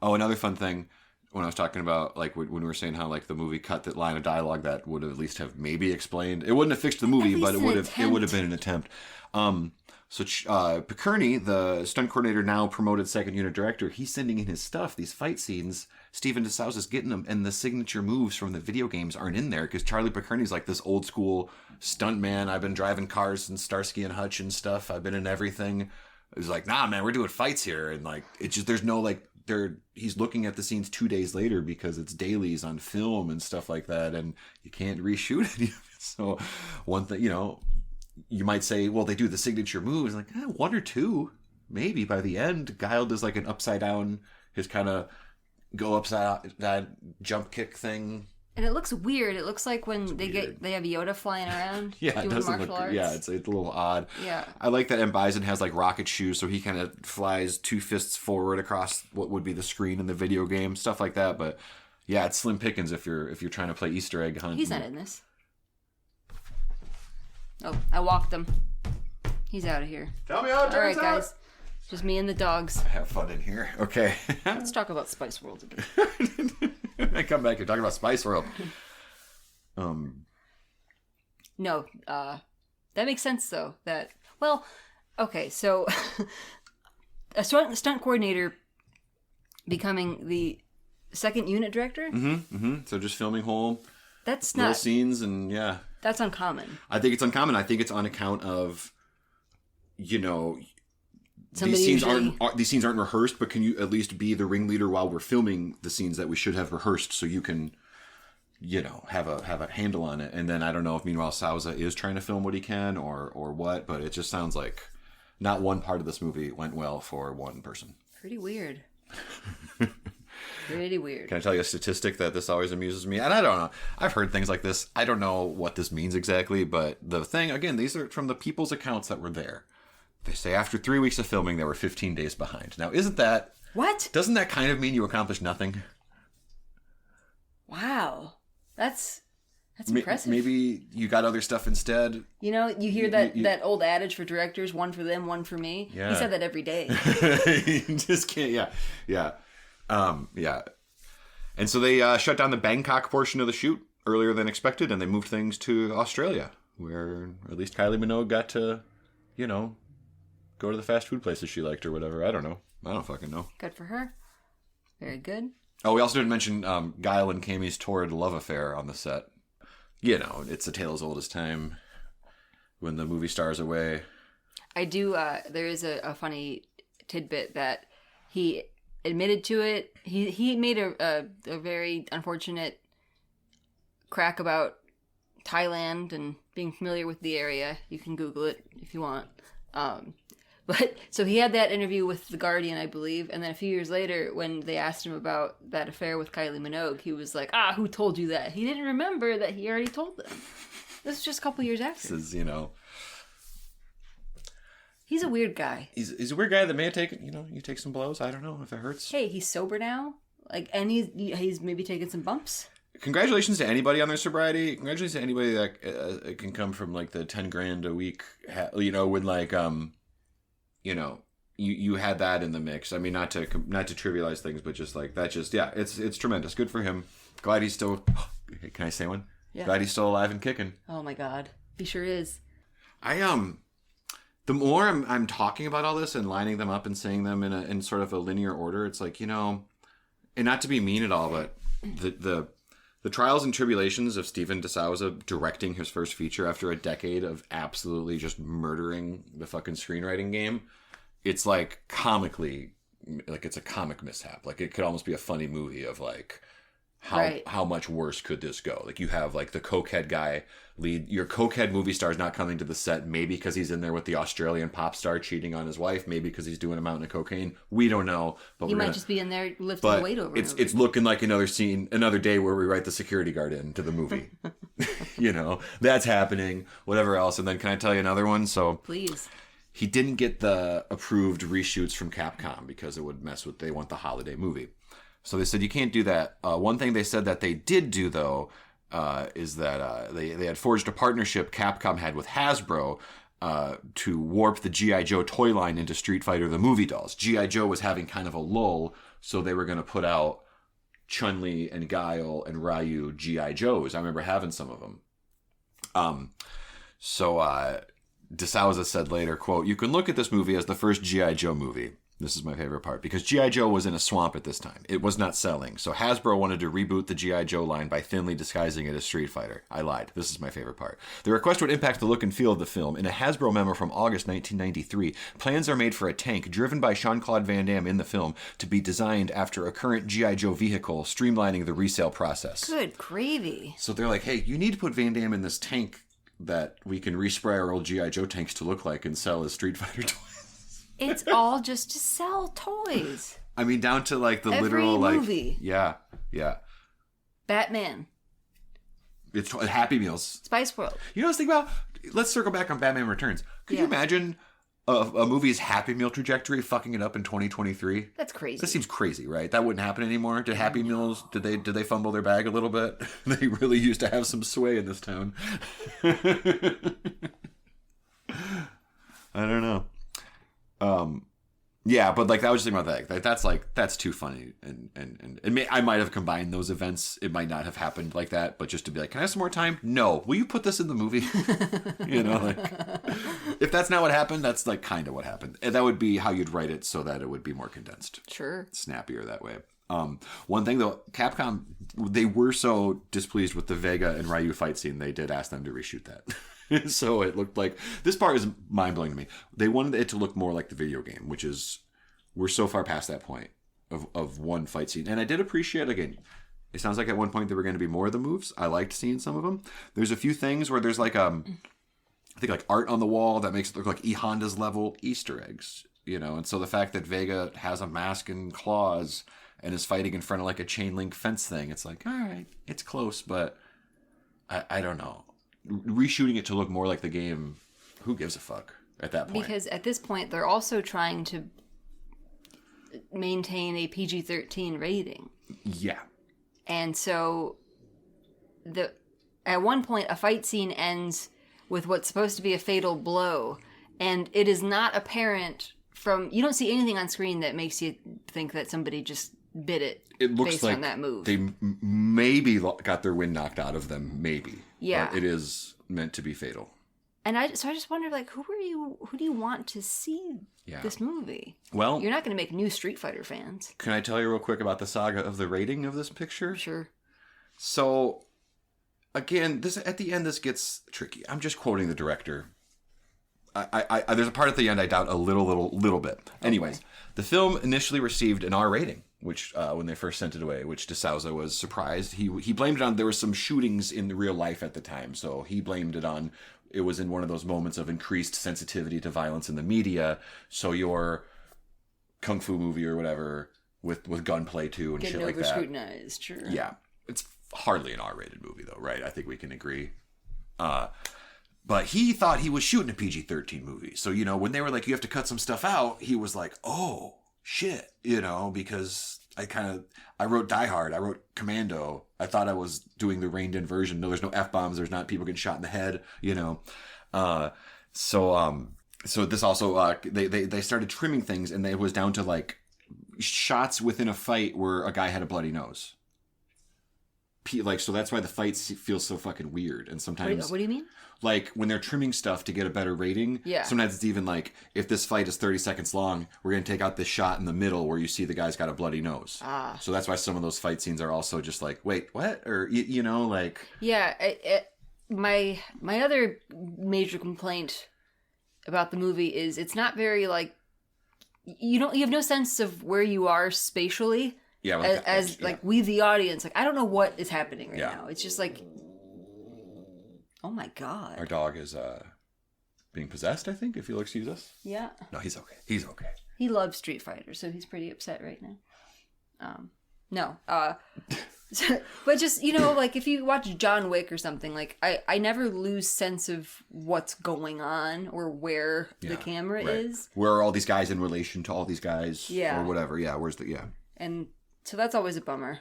Oh, another fun thing when I was talking about like when we were saying how like the movie cut that line of dialogue that would have at least have maybe explained. It wouldn't have fixed the movie, but it would have been an attempt. So Picerni, the stunt coordinator, now promoted second unit director, he's sending in his stuff, these fight scenes. Steven DeSouza's getting them, and the signature moves from the video games aren't in there because Charlie Picerni's like this old school stunt man. I've been driving cars since Starsky and Hutch and stuff. I've been in everything. He's like, nah, man, we're doing fights here, and like it's just there's no like he's looking at the scenes 2 days later because it's dailies on film and stuff like that, and you can't reshoot any of it. So one thing, you might say, well, they do the signature moves, like 1 or 2, maybe by the end. Guile does like an upside down, his kind of go upside down jump kick thing. And it looks weird. It looks like when they have Yoda flying around Yeah, it doing doesn't martial look. arts. Yeah, it's a little odd. Yeah. I like that M. Bison has like rocket shoes, so he kind of flies 2 fists forward across what would be the screen in the video game, stuff like that. But yeah, it's slim pickings if you're trying to play Easter egg hunt. He's not in this. Oh, I walked him. He's out of here. Tell me how it turns All right, out. guys. Just me and the dogs. Have fun in here. Okay. Let's talk about Spice World again. I come back here talking about Spice World. No, that makes sense though. Okay, so a stunt coordinator becoming the second unit director. So just filming whole That's little not. scenes and yeah. That's uncommon. I think it's uncommon. I think it's on account of, Somebody these scenes usually- aren't rehearsed, but can you at least be the ringleader while we're filming the scenes that we should have rehearsed, so you can, have a handle on it. And then I don't know if meanwhile Souza is trying to film what he can or what, but it just sounds like not one part of this movie went well for one person. Pretty weird. Pretty weird. Can I tell you a statistic that this always amuses me? And I don't know. I've heard things like this. I don't know what this means exactly, but the thing, again, these are from the people's accounts that were there. They say after 3 weeks of filming, they were 15 days behind. Now, isn't that... What? Doesn't that kind of mean you accomplished nothing? Wow. That's impressive. Maybe you got other stuff instead. You hear that old adage for directors, one for them, one for me. Yeah. He said that every day. You just can't, yeah. And so they shut down the Bangkok portion of the shoot earlier than expected, and they moved things to Australia, where at least Kylie Minogue got to, go to the fast food places she liked or whatever. I don't know. I don't fucking know. Good for her. Very good. Oh, we also didn't mention Guile and Camie's torrid love affair on the set. It's a tale as old as time when the movie stars away. I do, there is a funny tidbit that he admitted to it. He made a very unfortunate crack about Thailand and being familiar with the area. You can Google it if you want. But so he had that interview with The Guardian, I believe, and then a few years later, when they asked him about that affair with Kylie Minogue, he was like, who told you that? He didn't remember that he already told them. This is just a couple years after. This is, He's a weird guy. He's a weird guy that may have taken, you take some blows. I don't know if it hurts. Hey, he's sober now. And he's maybe taken some bumps. Congratulations to anybody on their sobriety. Congratulations to anybody that can come from like the 10 grand a week, when like, you had that in the mix. I mean, not to trivialize things, but just like that, it's tremendous. Good for him. Glad he's still, can I say one? Yeah. Glad he's still alive and kicking. Oh my God. He sure is. The more I'm talking about all this and lining them up and saying them in sort of a linear order, it's like, and not to be mean at all, but the trials and tribulations of Stephen DeSouza directing his first feature after a decade of absolutely just murdering the fucking screenwriting game, it's like comically, like it's a comic mishap. Like it could almost be a funny movie of like, how much worse could this go? Like you have like the cokehead guy lead, your cokehead movie star is not coming to the set, maybe because he's in there with the Australian pop star cheating on his wife, maybe because he's doing a mountain of cocaine. We don't know, but he might just be in there lifting the weight over. It's looking like another scene, another day where we write the security guard into the movie. That's happening. Whatever else, and then can I tell you another one? So please. He didn't get the approved reshoots from Capcom because it would mess with. They want the holiday movie. So they said, you can't do that. One thing they said that they did do, though, is that they had forged a partnership Capcom had with Hasbro to warp the G.I. Joe toy line into Street Fighter the movie dolls. G.I. Joe was having kind of a lull, so they were going to put out Chun-Li and Guile and Ryu G.I. Joes. I remember having some of them. So DeSouza said later, quote, "You can look at this movie as the first G.I. Joe movie." This is my favorite part, because G.I. Joe was in a swamp at this time. It was not selling. So Hasbro wanted to reboot the G.I. Joe line by thinly disguising it as Street Fighter. I lied. This is my favorite part. The request would impact the look and feel of the film. In a Hasbro memo from August 1993, plans are made for a tank driven by Jean-Claude Van Damme in the film to be designed after a current G.I. Joe vehicle, streamlining the resale process. Good gravy. So they're like, hey, you need to put Van Damme in this tank that we can respray our old G.I. Joe tanks to look like and sell as Street Fighter toys. It's all just to sell toys. I mean, down to like the Every literal movie. Yeah. Batman. It's Happy Meals. Spice World. You know what I was thinking about? Let's circle back on Batman Returns. Could you imagine a movie's Happy Meal trajectory fucking it up in 2023? That's crazy. That seems crazy, right? That wouldn't happen anymore. Did Happy Meals? Did they fumble their bag a little bit? They really used to have some sway in this town. I don't know. But like I was just thinking about that. That's too funny, and I might have combined those events. It might not have happened like that, but just to be like, can I have some more time? No. Will you put this in the movie? If that's not what happened, that's like kind of what happened. And that would be how you'd write it so that it would be more condensed. Sure. Snappier that way. One thing though, Capcom, they were so displeased with the Vega and Ryu fight scene, they did ask them to reshoot that. So it looked like, this part is mind-blowing to me. They wanted it to look more like the video game, which is, we're so far past that point of one fight scene. And I did appreciate, again, it sounds like at one point there were going to be more of the moves. I liked seeing some of them. There's a few things where there's like, I think like art on the wall that makes it look like E Honda's level Easter eggs, and so the fact that Vega has a mask and claws and is fighting in front of like a chain link fence thing, it's like, all right, it's close, but I don't know. Reshooting it to look more like the game, who gives a fuck at that point? Because at this point, they're also trying to maintain a PG-13 rating. Yeah. And so, at one point, a fight scene ends with what's supposed to be a fatal blow, and it is not apparent you don't see anything on screen that makes you think that somebody just bit it looks based like on that move. They maybe got their wind knocked out of them, maybe. Yeah. But it is meant to be fatal. And I just wondered, like, who do you want to see this movie? Well, you're not going to make new Street Fighter fans. Can I tell you real quick about the saga of the rating of this picture? Sure. So, again, at the end, this gets tricky. I'm just quoting the director. There's a part at the end I doubt a little bit. Anyways, the film initially received an R rating. which when they first sent it away, which DeSouza was surprised. He blamed it on, there were some shootings in the real life at the time, so he blamed it on, it was in one of those moments of increased sensitivity to violence in the media, so your kung fu movie or whatever with gunplay too and shit like that. Getting over-scrutinized, sure. Yeah. It's hardly an R-rated movie though, right? I think we can agree. But he thought he was shooting a PG-13 movie. So, you know, when they were like, you have to cut some stuff out, he was like, oh, shit, you know, because I wrote Die Hard, I wrote Commando. I thought I was doing the reined-in version. No, there's no F-bombs, there's not people getting shot in the head, you know. So this also, they started trimming things, and it was down to, like, shots within a fight where a guy had a bloody nose. Like, so that's why the fights feel so fucking weird. And sometimes... What do you mean? Like, when they're trimming stuff to get a better rating, sometimes it's even like, if this fight is 30 seconds long, we're going to take out this shot in the middle where you see the guy's got a bloody nose. So that's why some of those fight scenes are also just like, wait, what? Or, you know, like... Yeah, my other major complaint about the movie is it's not very, like... You have no sense of where you are spatially. Yeah, as we, the audience, like, I don't know what is happening right now. It's just like... Oh my god. Our dog is being possessed, I think, if you'll excuse us. Yeah. No, he's okay. He's okay. He loves Street Fighter, so he's pretty upset right now. But just, you know, like, if you watch John Wick or something, like, I never lose sense of what's going on or where the camera is. Where are all these guys in relation to all these guys? Yeah. Or whatever. Yeah, where's the... Yeah. And so that's always a bummer.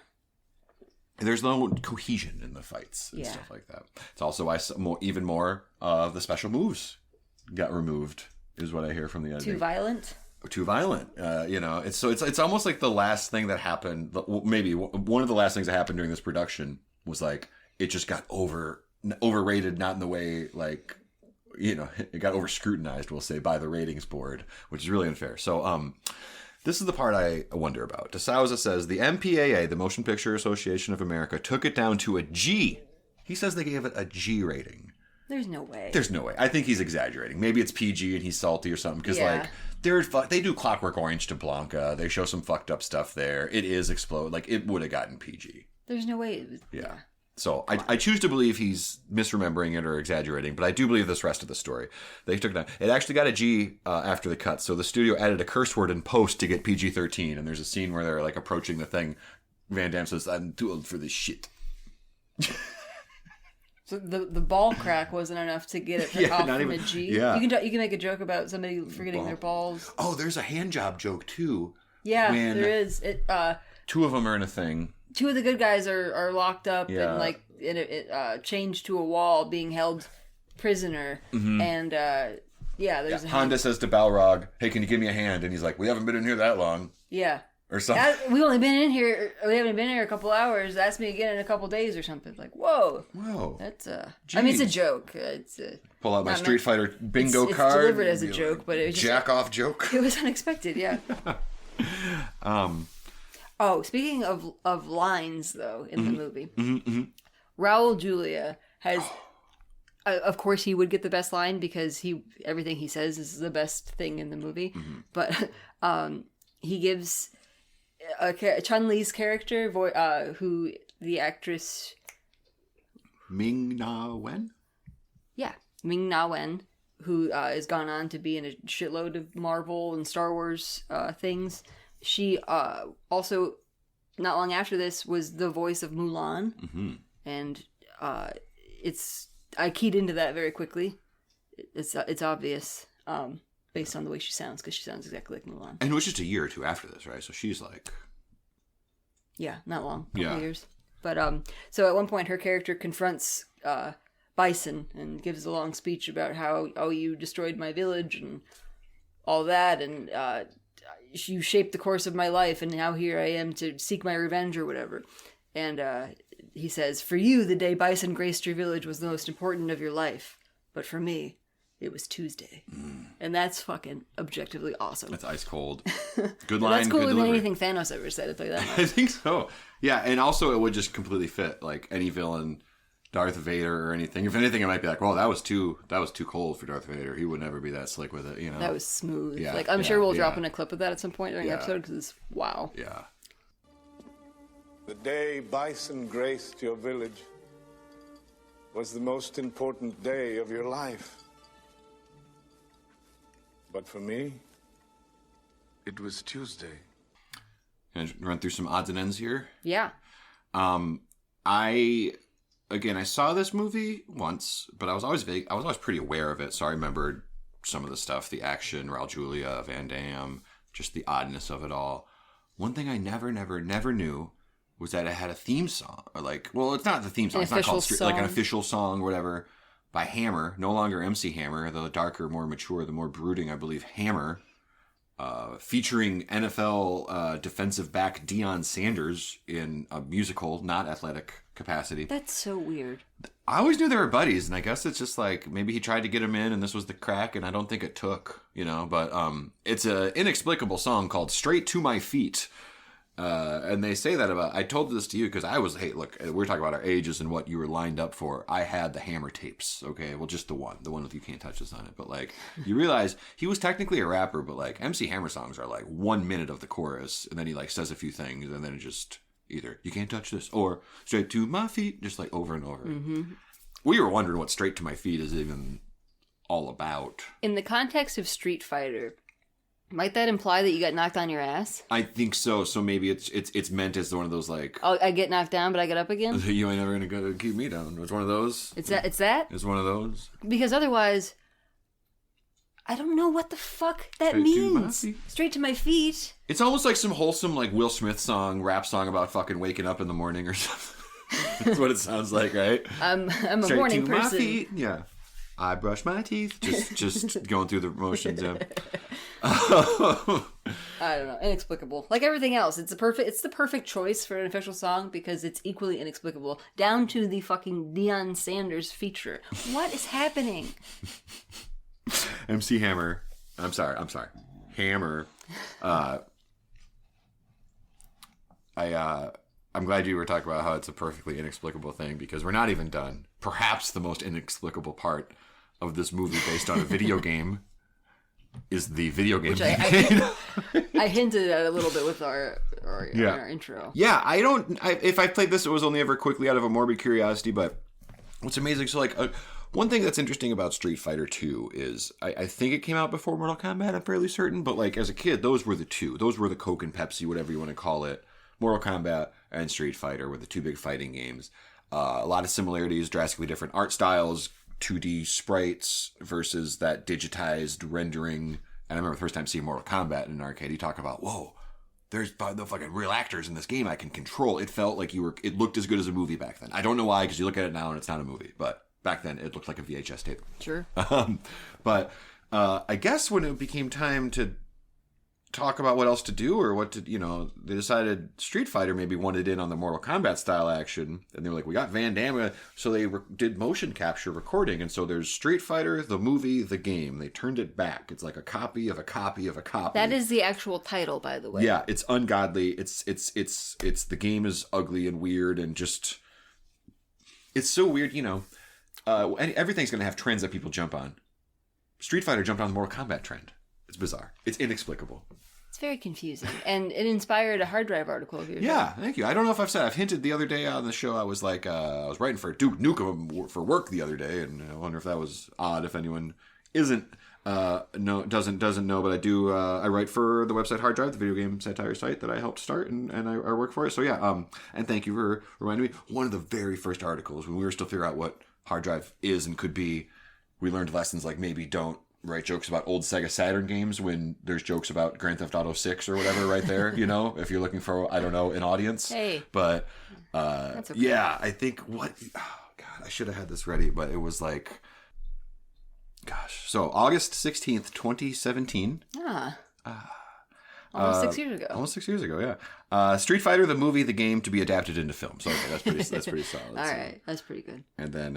There's no cohesion in the fights and stuff like that. It's also why even more of the special moves got removed, is what I hear from the editing. Too violent? Too violent. You know, it's almost like the last thing that happened, maybe one of the last things that happened during this production was like, it just got overrated, not in the way, like, you know, it got over scrutinized, we'll say, by the ratings board, which is really unfair. So, this is the part I wonder about. DeSouza says, the MPAA, the Motion Picture Association of America, took it down to a G. He says they gave it a G rating. There's no way. There's no way. I think he's exaggerating. Maybe it's PG and he's salty or something. Because, like, they do Clockwork Orange to Blanca. They show some fucked up stuff there. It is explode. Like, it would have gotten PG. There's no way. Yeah. So I choose to believe he's misremembering it or exaggerating, but I do believe this rest of the story. They took it down. It actually got a G after the cut, so the studio added a curse word in post to get PG-13, and there's a scene where they're, like, approaching the thing. Van Damme says, I'm too old for this shit. So the ball crack wasn't enough to get it off from a G? Yeah. You can make a joke about somebody forgetting their balls. Oh, there's a hand job joke, too. Yeah, there is. Two of them are in a thing. Two of the good guys are locked up and, like, chained to a wall, being held prisoner. Mm-hmm. And there's a Honda says to Balrog, "Hey, can you give me a hand?" And he's like, "We haven't been in here that long." Yeah. Or something. We haven't been in here a couple hours. Ask me again in a couple days or something. Like, whoa. That's I mean, it's a joke. Pull out my Street Fighter bingo card. It's delivered as a joke, but it was just jack off joke. It was unexpected. Yeah. Oh, speaking of lines, though, in the movie, Raul Julia has, of course, he would get the best line because everything he says is the best thing in the movie. Mm-hmm. But he gives Chun-Li's character, who the actress Ming-Na Wen? Yeah, Ming-Na Wen, who has gone on to be in a shitload of Marvel and Star Wars things. She also, not long after this, was the voice of Mulan. Mm-hmm. And I keyed into that very quickly. It's obvious based on the way she sounds, because she sounds exactly like Mulan. And it was just a year or two after this, right? So she's like... Yeah, not long. A couple years. But so at one point her character confronts Bison and gives a long speech about how, you destroyed my village and all that, and you shaped the course of my life, and now here I am to seek my revenge or whatever. And he says, for you, the day Bison graced your village was the most important of your life. But for me, it was Tuesday. Mm. And that's fucking objectively awesome. That's ice cold. Good line, that's cooler good than delivery. anything Thanos ever said, I'll tell you that much. I think so. Yeah, and also it would just completely fit, like, any villain, Darth Vader or anything. If anything, it might be like, well, that was too cold for Darth Vader. He would never be that slick with it, you know? That was smooth. Yeah, like, I'm sure we'll drop in a clip of that at some point during the episode, because it's wow. Yeah. The day bison graced your village was the most important day of your life. But for me, it was Tuesday. Can I run through some odds and ends here? Yeah. I saw this movie once, but I was always pretty aware of it, so I remembered some of the stuff, the action, Raul Julia, Van Damme, just the oddness of it all. One thing I never knew was that it had a theme song, it's not the theme song, it's not called like an official song or whatever, by Hammer, no longer MC Hammer, the darker, more mature, the more brooding, I believe, Hammer, featuring NFL defensive back Deion Sanders in a musical, not athletic capacity. That's so weird. I always knew they were buddies, and I guess it's just like maybe he tried to get him in, and this was the crack, and I don't think it took, But it's an inexplicable song called "Straight to My Feet," and they say that about. I told this to you because look, we're talking about our ages and what you were lined up for. I had the Hammer tapes, okay, well, just the one with "You Can't Touch This" on it, but you realize he was technically a rapper, but MC Hammer songs are 1 minute of the chorus, and then he says a few things, and then it just. Either "You Can't Touch This" or "Straight to My Feet," just over and over. Mm-hmm. We were wondering what "Straight to My Feet" is even all about. In the context of Street Fighter, might that imply that you got knocked on your ass? I think so. So maybe it's meant as one of those oh, I get knocked down, but I get up again? You ain't never gonna keep me down. It's one of those. It's that? It's one of those. Because otherwise, I don't know what the fuck that means. Straight to my feet. It's almost like some wholesome, Will Smith rap song about fucking waking up in the morning or something. That's what it sounds like, right? I'm a Straight morning to person. My feet. Yeah. I brush my teeth. Just going through the motions. Yeah. I don't know. Inexplicable. Like everything else, it's the perfect choice for an official song because it's equally inexplicable. Down to the fucking Deion Sanders feature. What is happening? MC Hammer. I'm sorry. Hammer. I'm glad you were talking about how it's a perfectly inexplicable thing because we're not even done. Perhaps the most inexplicable part of this movie based on a video game is the video game. Which I hinted at a little bit with our intro. Yeah, if I played this, it was only ever quickly out of a morbid curiosity, but what's amazing, so one thing that's interesting about Street Fighter 2 is I think it came out before Mortal Kombat, I'm fairly certain, but as a kid, those were the two. Those were the Coke and Pepsi, whatever you want to call it. Mortal Kombat and Street Fighter were the two big fighting games. A lot of similarities, drastically different art styles, 2D sprites versus that digitized rendering. And I remember the first time seeing Mortal Kombat in an arcade, you talk about, whoa, there's the fucking real actors in this game I can control. It felt like it looked as good as a movie back then. I don't know why, because you look at it now and it's not a movie, but back then it looked like a VHS tape. Sure. But I guess when it became time to talk about what else to do or what to, they decided Street Fighter maybe wanted in on the Mortal Kombat style action. And they were like, we got Van Damme. So they did motion capture recording. And so there's Street Fighter, the movie, the game. They turned it back. It's like a copy of a copy of a copy. That is the actual title, by the way. Yeah, it's ungodly. It's the game is ugly and weird and just, it's so weird, everything's going to have trends that people jump on. Street Fighter jumped on the Mortal Kombat trend. It's bizarre. It's inexplicable. It's very confusing. And it inspired a hard drive article of yours. Yeah, thank you. I don't know if I've hinted the other day on the show. I was I was writing for Duke Nukem for work the other day, and I wonder if that was odd if anyone doesn't know, but I do. I write for the website Hard Drive, the video game satire site that I helped start, and I work for it. So yeah, and thank you for reminding me. One of the very first articles when we were still figuring out what hard drive is and could be, we learned lessons like maybe don't write jokes about old Sega Saturn games when there's jokes about Grand Theft Auto 6 or whatever right there, if you're looking for, I don't know, an audience. Hey. But, that's okay. Yeah, I think God, I should have had this ready, but it was so August 16th, 2017. Almost 6 years ago. Almost 6 years ago, yeah. Street Fighter, the movie, the game, to be adapted into film. So okay, that's pretty solid. All right, that's pretty good. And then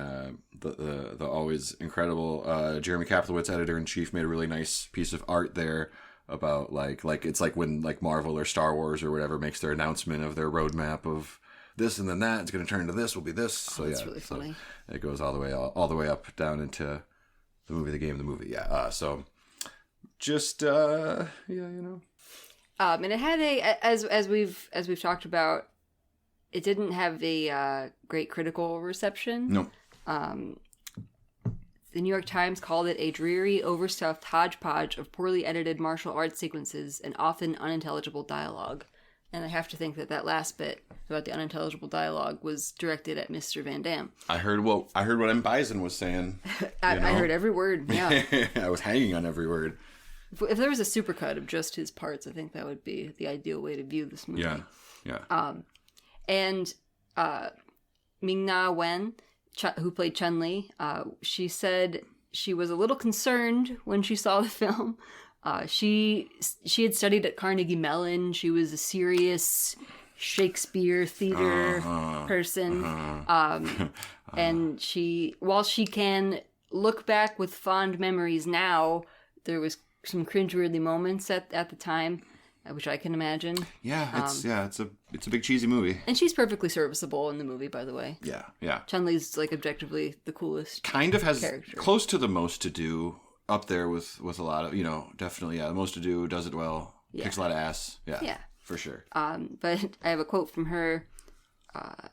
the always incredible Jeremy Kaplowitz, editor-in-chief, made a really nice piece of art there about it's like when Marvel or Star Wars or whatever makes their announcement of their roadmap of this and then that. It's going to turn into this. Will be this. So that's really funny. It goes all the way up down into the movie, the game, the movie. Yeah. So just and it had as we've talked about, it didn't have a great critical reception. No. The New York Times called it a dreary, overstuffed hodgepodge of poorly edited martial arts sequences and often unintelligible dialogue. And I have to think that last bit about the unintelligible dialogue was directed at Mr. Van Damme. I heard what M. Bison was saying. I heard every word, yeah. I was hanging on every word. If there was a supercut of just his parts, I think that would be the ideal way to view this movie. Yeah. And Ming-Na Wen, who played Chun-Li, she said she was a little concerned when she saw the film. She had studied at Carnegie Mellon. She was a serious Shakespeare theater person. And while she can look back with fond memories now, there was some cringeworthy moments at the time, which I can imagine. Yeah, it's a big cheesy movie. And she's perfectly serviceable in the movie, by the way. Yeah. Chun-Li's like objectively the coolest. Kind of has character. Close to the most to do, up there with a lot of, definitely, the most to do, does it well, kicks a lot of ass. Yeah. For sure. But I have a quote from her I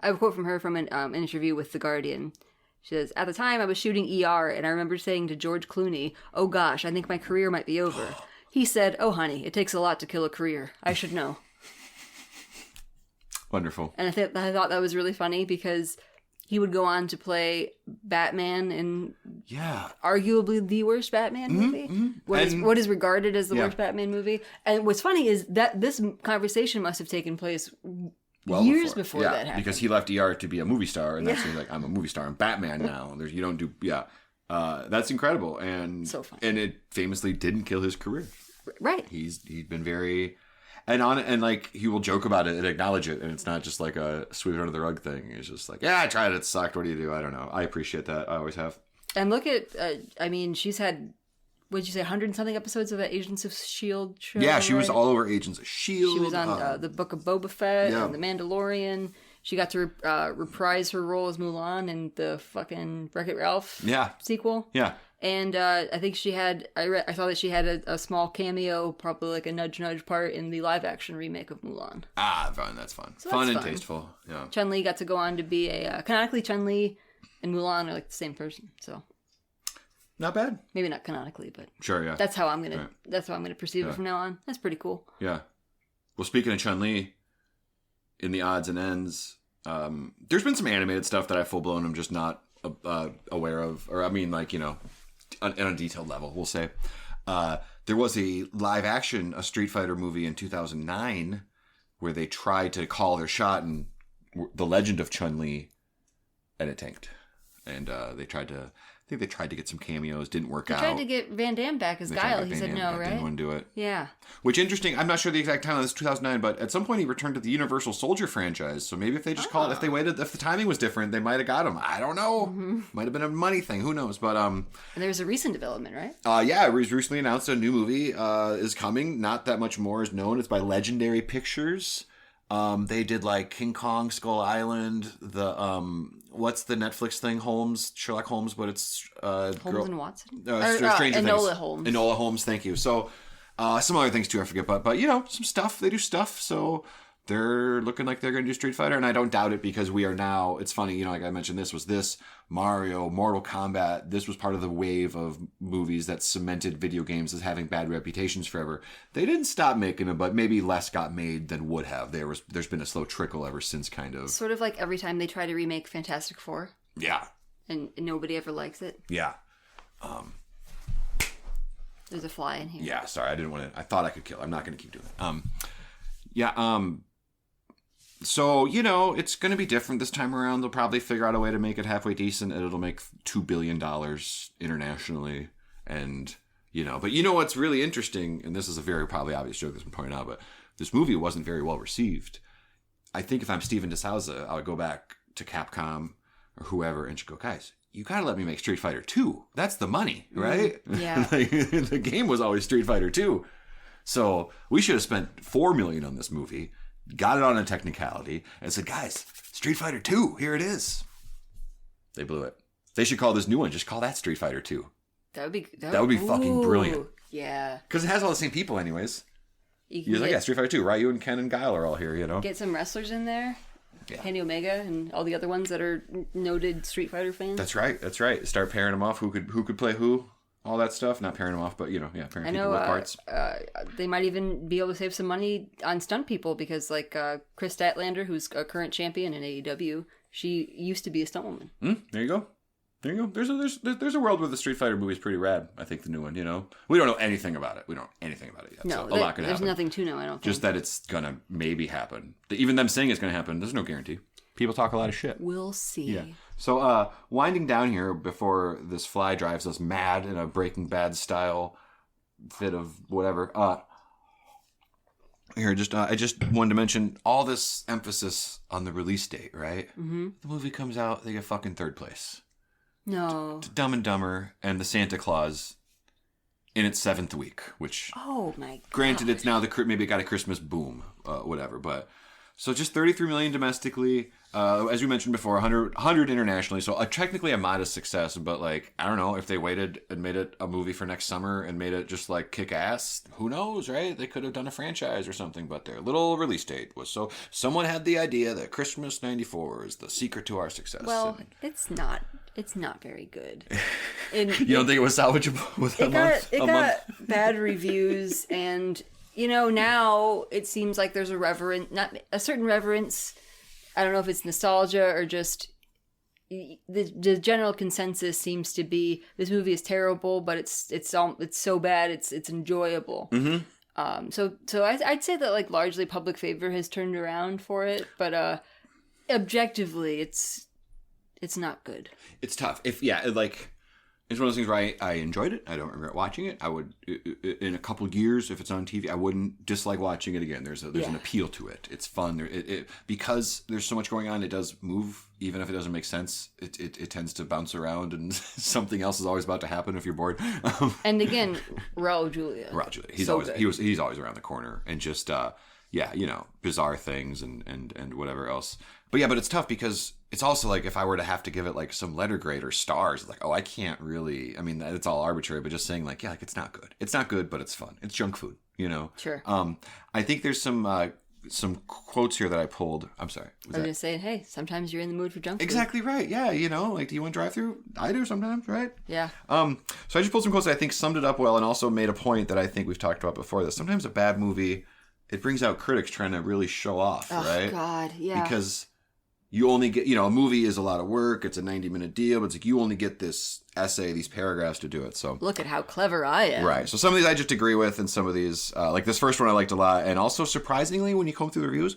have a quote from her from an interview with The Guardian. She says, "At the time, I was shooting ER, and I remember saying to George Clooney, 'Oh gosh, I think my career might be over.' He said, 'Oh honey, it takes a lot to kill a career. I should know.'" Wonderful. And I thought that was really funny because he would go on to play Batman in arguably the worst Batman movie. What is regarded as the worst Batman movie. And what's funny is that this conversation must have taken place years before that happened. Because he left ER to be a movie star, and that's like, I'm a movie star, I'm Batman now. You don't do, that's incredible. And so funny. And it famously didn't kill his career. Right. He'd been very... And like, he will joke about it and acknowledge it, and it's not just like a sweep it under the rug thing. It's just like, I tried it sucked, what do you do? I don't know. I appreciate that. I always have. And look at, she's had, what did you say, 100-something episodes of that Agents of S.H.I.E.L.D. show? Yeah, she was all over Agents of S.H.I.E.L.D. She was on the Book of Boba Fett and The Mandalorian. She got to reprise her role as Mulan in the fucking Wreck-It Ralph sequel. Yeah. And I think she had, I saw that she had a small cameo, probably like a nudge part in the live-action remake of Mulan. Fun. That's fun. So fun that's and tasteful. Yeah. Chun-Li got to go on to be canonically, Chun-Li and Mulan are like the same person, so. Not bad. Maybe not canonically, but. Sure, yeah. That's how I'm gonna perceive it from now on. That's pretty cool. Yeah. Well, speaking of Chun-Li, in the odds and ends, there's been some animated stuff that I full-blown am just not aware of, or on a detailed level, we'll say. There was a live-action, Street Fighter movie in 2009 where they tried to call their shot in The Legend of Chun-Li, and it tanked. And they tried to get some cameos, didn't work out. They tried to get Van Damme back as Guile. He said no, right? Didn't want to do it. Yeah. Which, interesting, I'm not sure the exact time of this, 2009, but at some point he returned to the Universal Soldier franchise. So maybe if they just called it, if they waited, if the timing was different, they might have got him. I don't know. Mm-hmm. Might have been a money thing. Who knows? But and there's a recent development, right? It was recently announced a new movie is coming. Not that much more is known. It's by Legendary Pictures. They did like King Kong, Skull Island, the what's the Netflix thing? Sherlock Holmes, but it's Holmes and Watson. Stranger Things. Enola Holmes. Enola Holmes. Thank you. So some other things too. I forget, but some stuff. They do stuff. So they're looking like they're going to do Street Fighter, and I don't doubt it because we are now. It's funny, like I mentioned, this Mario, Mortal Kombat. This was part of the wave of movies that cemented video games as having bad reputations forever. They didn't stop making them, but maybe less got made than would have. There's been a slow trickle ever since, kind of. Sort of like every time they try to remake Fantastic Four. Yeah. And nobody ever likes it. Yeah. There's a fly in here. Yeah, sorry, I didn't want to. I thought I could kill. I'm not going to keep doing it. So, it's going to be different this time around. They'll probably figure out a way to make it halfway decent, and it'll make $2 billion internationally. And, but what's really interesting, and this is a very probably obvious joke that's been pointed out, but this movie wasn't very well received. I think if I'm Steven DeSouza, I would go back to Capcom or whoever and just go, guys, you got to let me make Street Fighter 2. That's the money, right? Yeah. The game was always Street Fighter 2. So we should have spent $4 million on this movie, got it on a technicality, and said, guys, Street Fighter 2, here it is. They blew it. They should call this new one, just call that Street Fighter 2. That would be fucking brilliant. Yeah. Because it has all the same people anyways. You He's like, yeah, Street Fighter 2. Ryu and Ken and Guile are all here, you know? Get some wrestlers in there. Yeah. Kenny Omega and all the other ones that are noted Street Fighter fans. That's right. Start pairing them off. Who could play who? All that stuff. Not pairing them off, but, pairing people with parts. They might even be able to save some money on stunt people because, like, Chris Statlander, who's a current champion in AEW, she used to be a stunt woman. There you go. There's a world where the Street Fighter movie is pretty rad. I think the new one, we don't know anything about it. Yet. No, so a lot could there's happen. nothing to know, I don't think. Just that it's gonna maybe happen. Even them saying it's gonna happen, there's no guarantee. People talk a lot of shit. We'll see. Yeah. So, winding down here before this fly drives us mad in a Breaking Bad style fit of whatever. I just wanted to mention all this emphasis on the release date, right? Mm-hmm. The movie comes out, they get fucking third place. No. To Dumb and Dumber and the Santa Claus in its 7th week, which... Oh, my God. Granted, it's now maybe it got a Christmas boom, whatever, but... So just 33 million domestically, as we mentioned before, 100 internationally. So technically a modest success, but like, I don't know, if they waited and made it a movie for next summer and made it just like kick ass, who knows, right? They could have done a franchise or something, but their little release date was so... Someone had the idea that Christmas 94 is the secret to our success. Well, it's not very good. You don't think it was salvageable with a month? It got bad reviews, and now it seems like there's a certain reverence. I don't know if it's nostalgia or just the general consensus seems to be this movie is terrible, but it's so bad it's enjoyable. Mm-hmm. So I'd say that like largely public favor has turned around for it, but objectively it's not good. It's tough. It's one of those things where I enjoyed it. I don't regret watching it. I would, in a couple years, if it's on TV, I wouldn't dislike watching it again. There's an appeal to it. It's fun. Because there's so much going on, it does move. Even if it doesn't make sense, it tends to bounce around, and something else is always about to happen if you're bored. And again, Raul Julia. He's always around the corner, and just bizarre things and whatever else. But it's tough because it's also like if I were to have to give it like some letter grade or stars, like, I can't really, I mean, it's all arbitrary, but just saying like, it's not good. It's not good, but it's fun. It's junk food, Sure. I think there's some quotes here that I pulled. I'm sorry. I was going to say, hey, sometimes you're in the mood for junk food. Exactly right. Yeah. Like, do you want drive through? I do sometimes, right? Yeah. So I just pulled some quotes that I think summed it up well and also made a point that I think we've talked about before, that sometimes a bad movie, it brings out critics trying to really show off, right? Oh, God, yeah. Because you only get, a movie is a lot of work. It's a 90-minute deal, but it's like you only get this essay, these paragraphs to do it. So look at how clever I am. Right. So some of these I just agree with, and some of these, like this first one I liked a lot. And also, surprisingly, when you comb through the reviews,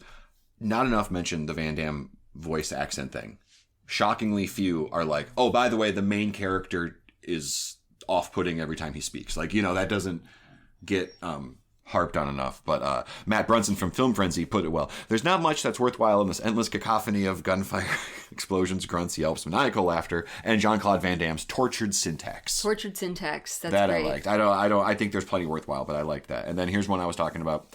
not enough mention the Van Damme voice accent thing. Shockingly few are like, oh, by the way, the main character is off-putting every time he speaks. Like, that doesn't get... harped on enough, but Matt Brunson from Film Frenzy put it well. There's not much that's worthwhile in this endless cacophony of gunfire, explosions, grunts, yelps, maniacal laughter, and Jean-Claude Van Damme's tortured syntax. Tortured syntax. That's that great. I liked. I think there's plenty worthwhile, but I like that. And then here's one I was talking about.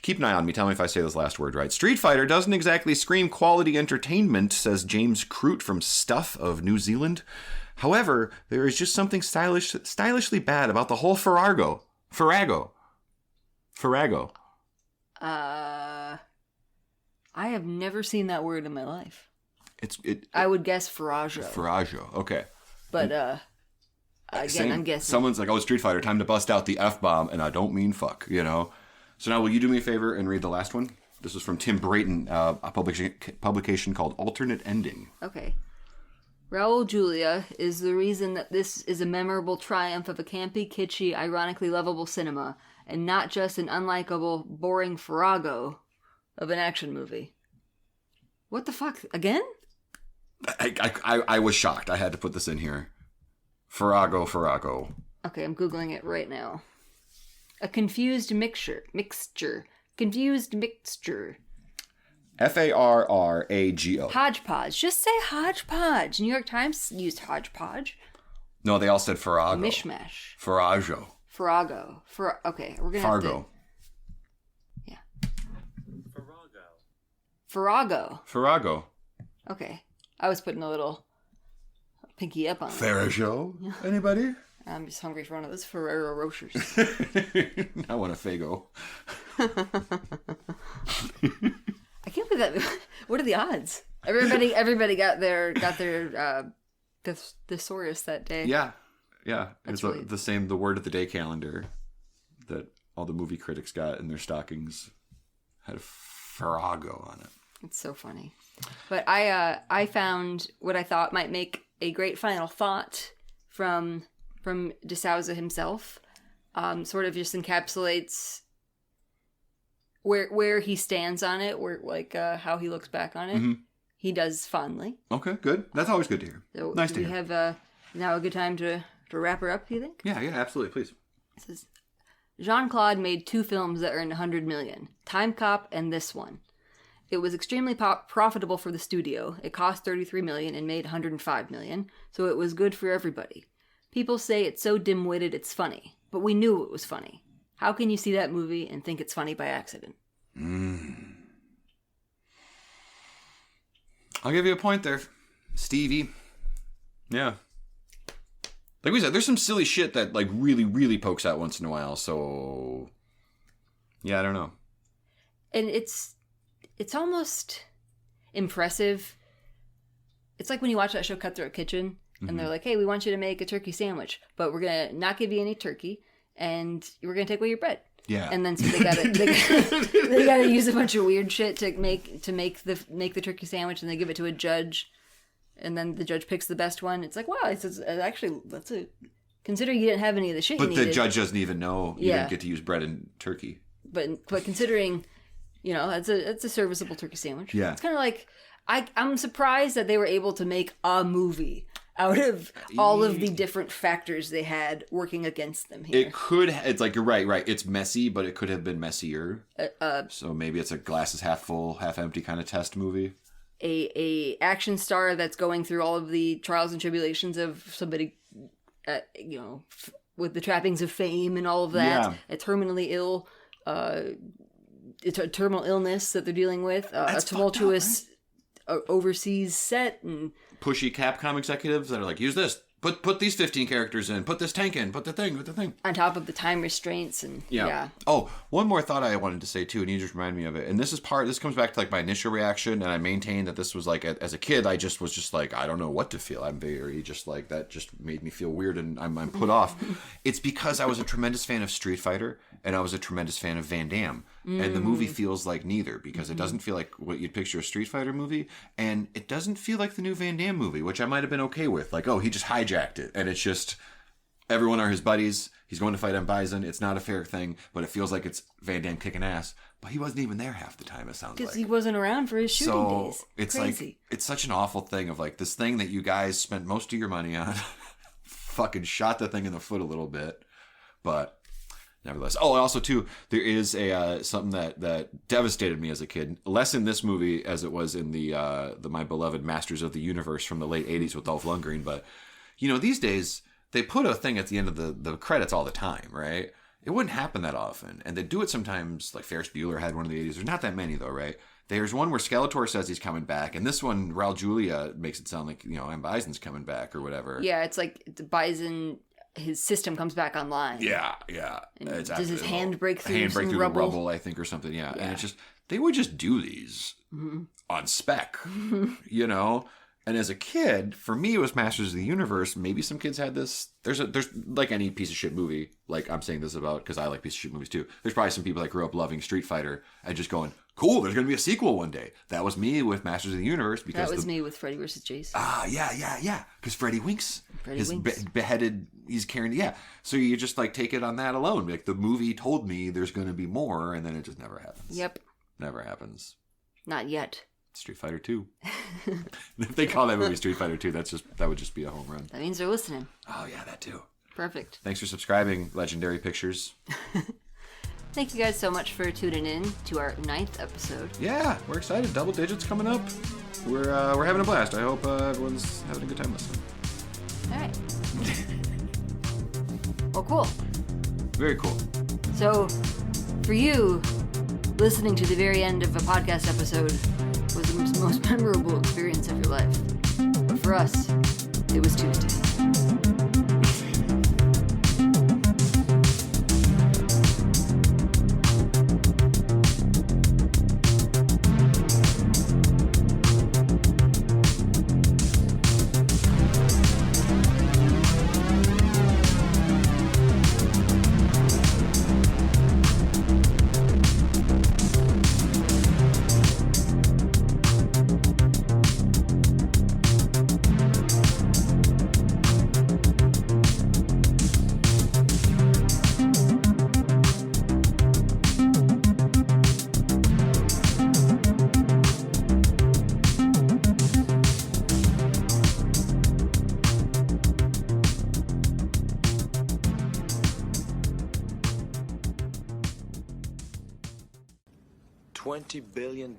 Keep an eye on me. Tell me if I say this last word right. Street Fighter doesn't exactly scream quality entertainment, says James Crute from Stuff of New Zealand. However, there is just something stylishly bad about the whole Farrago. I have never seen that word in my life. I would guess Farrago. Farrago, okay. But again, I'm guessing. Someone's like, "Oh, Street Fighter, time to bust out the F-bomb," and I don't mean fuck, So now, will you do me a favor and read the last one? This is from Tim Brayton, a publication called Alternate Ending. Okay. Raul Julia is the reason that this is a memorable triumph of a campy, kitschy, ironically lovable cinema, and not just an unlikable, boring farrago of an action movie. What the fuck? Again? I was shocked. I had to put this in here. Farrago. Okay, I'm Googling it right now. A confused mixture. Confused mixture. Farrago. Hodgepodge. Just say hodgepodge. New York Times used hodgepodge. No, they all said Farrago. Mishmash. Farrago. Okay, we're gonna have to... Yeah. Farrago. Okay. I was putting a little pinky up on it. Farrago? Anybody? I'm just hungry for one of those Ferrero Rochers. I want a Faygo. I can't believe that. What are the odds? Everybody got their thesaurus that day. Yeah. It's really... the same, the word of the day calendar that all the movie critics got in their stockings had Farrago on it. It's so funny. But I found what I thought might make a great final thought from de Souza himself. Sort of just encapsulates where he stands on it, where how he looks back on it. Mm-hmm. He does fondly. Okay, good. That's always good to hear. So nice to hear. We have now a good time to wrap her up, do you think? Yeah, absolutely, please. It says, Jean-Claude made 2 films that earned $100 million, Time Cop and this one. It was extremely profitable for the studio. It cost $33 million and made $105 million, so it was good for everybody. People say it's so dim-witted it's funny, but we knew it was funny. How can you see that movie and think it's funny by accident? I'll give you a point there, Stevie. Yeah. Like we said, there's some silly shit that like really, really pokes out once in a while, so... Yeah, I don't know. And it's almost impressive. It's like when you watch that show Cutthroat Kitchen, and they're like, hey, we want you to make a turkey sandwich, but we're going to not give you any turkey, and we're going to take away your bread. Yeah. And then so they gotta use a bunch of weird shit to make the turkey sandwich, and they give it to a judge, and then the judge picks the best one. It's like, wow, actually, considering you didn't have any of the shit you needed. But the judge doesn't even know you didn't get to use bread and turkey. But considering, it's a serviceable turkey sandwich. Yeah. It's kind of like, I'm surprised that they were able to make a movie out of all of the different factors they had working against them here. It's like, you're right. It's messy, but it could have been messier. So maybe it's a glasses half full, half empty kind of test movie. A action star that's going through all of the trials and tribulations of somebody, with the trappings of fame and all of that. Yeah. A terminally ill, it's a terminal illness that they're dealing with. A tumultuous overseas set and pushy Capcom executives that are like, use this, put these 15 characters in, put this tank in, put the thing. On top of the time restraints and yeah. Oh, one more thought I wanted to say too, and you just reminded me of it. And this comes back to like my initial reaction, and I maintain that this was like, as a kid, I just was just like, I don't know what to feel. I'm very just like, that just made me feel weird, and I'm put off. It's because I was a tremendous fan of Street Fighter, and I was a tremendous fan of Van Damme. And the movie feels like neither, because it doesn't feel like what you'd picture a Street Fighter movie, and it doesn't feel like the new Van Damme movie, which I might have been okay with. Like, oh, he just hijacked it, and it's just everyone are his buddies. He's going to fight M. Bison. It's not a fair thing, but it feels like it's Van Damme kicking ass. But he wasn't even there half the time, it sounds like. Because he wasn't around for his shooting days. It's crazy. Like, it's such an awful thing of like, this thing that you guys spent most of your money on fucking shot the thing in the foot a little bit. But nevertheless. Oh, and also too, there is something that devastated me as a kid. Less in this movie as it was in the my beloved Masters of the Universe from the late 80s with Dolph Lundgren. But, these days, they put a thing at the end of the credits all the time, right? It wouldn't happen that often. And they do it sometimes, like Ferris Bueller had one in the 80s. There's not that many, though, right? There's one where Skeletor says he's coming back. And this one, Raul Julia makes it sound like, M. Bison's coming back or whatever. Yeah, it's like the Bison... His system comes back online. Yeah. Does his hand break through the rubble, I think, or something, yeah. And it's just, they would just do these on spec, And as a kid, for me, it was Masters of the Universe. Maybe some kids had this. There's like any piece of shit movie, like I'm saying this about, because I like piece of shit movies too. There's probably some people that grew up loving Street Fighter and just going, cool, there's going to be a sequel one day. That was me with Masters of the Universe. Because that was me with Freddy vs. Jason. Yeah. Because Freddy Winks. Beheaded, he's carrying, So you just like take it on that alone. Like the movie told me there's going to be more, and then it just never happens. Yep. Never happens. Not yet. Street Fighter 2. If they call that movie Street Fighter 2, that would just be a home run. That means they're listening. Oh yeah, that too. Perfect. Thanks for subscribing, Legendary Pictures. Thank you guys so much for tuning in to our 9th episode. Yeah, we're excited. Double digits coming up. We're having a blast. I hope everyone's having a good time listening. All right. Well, cool. Very cool. So, for you, listening to the very end of a podcast episode was the most memorable experience of your life. But for us, it was Tuesday. $20 billion?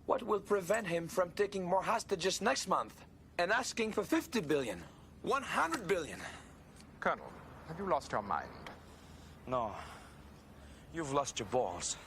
What will prevent him from taking more hostages next month and asking for 50 billion, 100 billion? Colonel, have you lost your mind? No. You've lost your balls.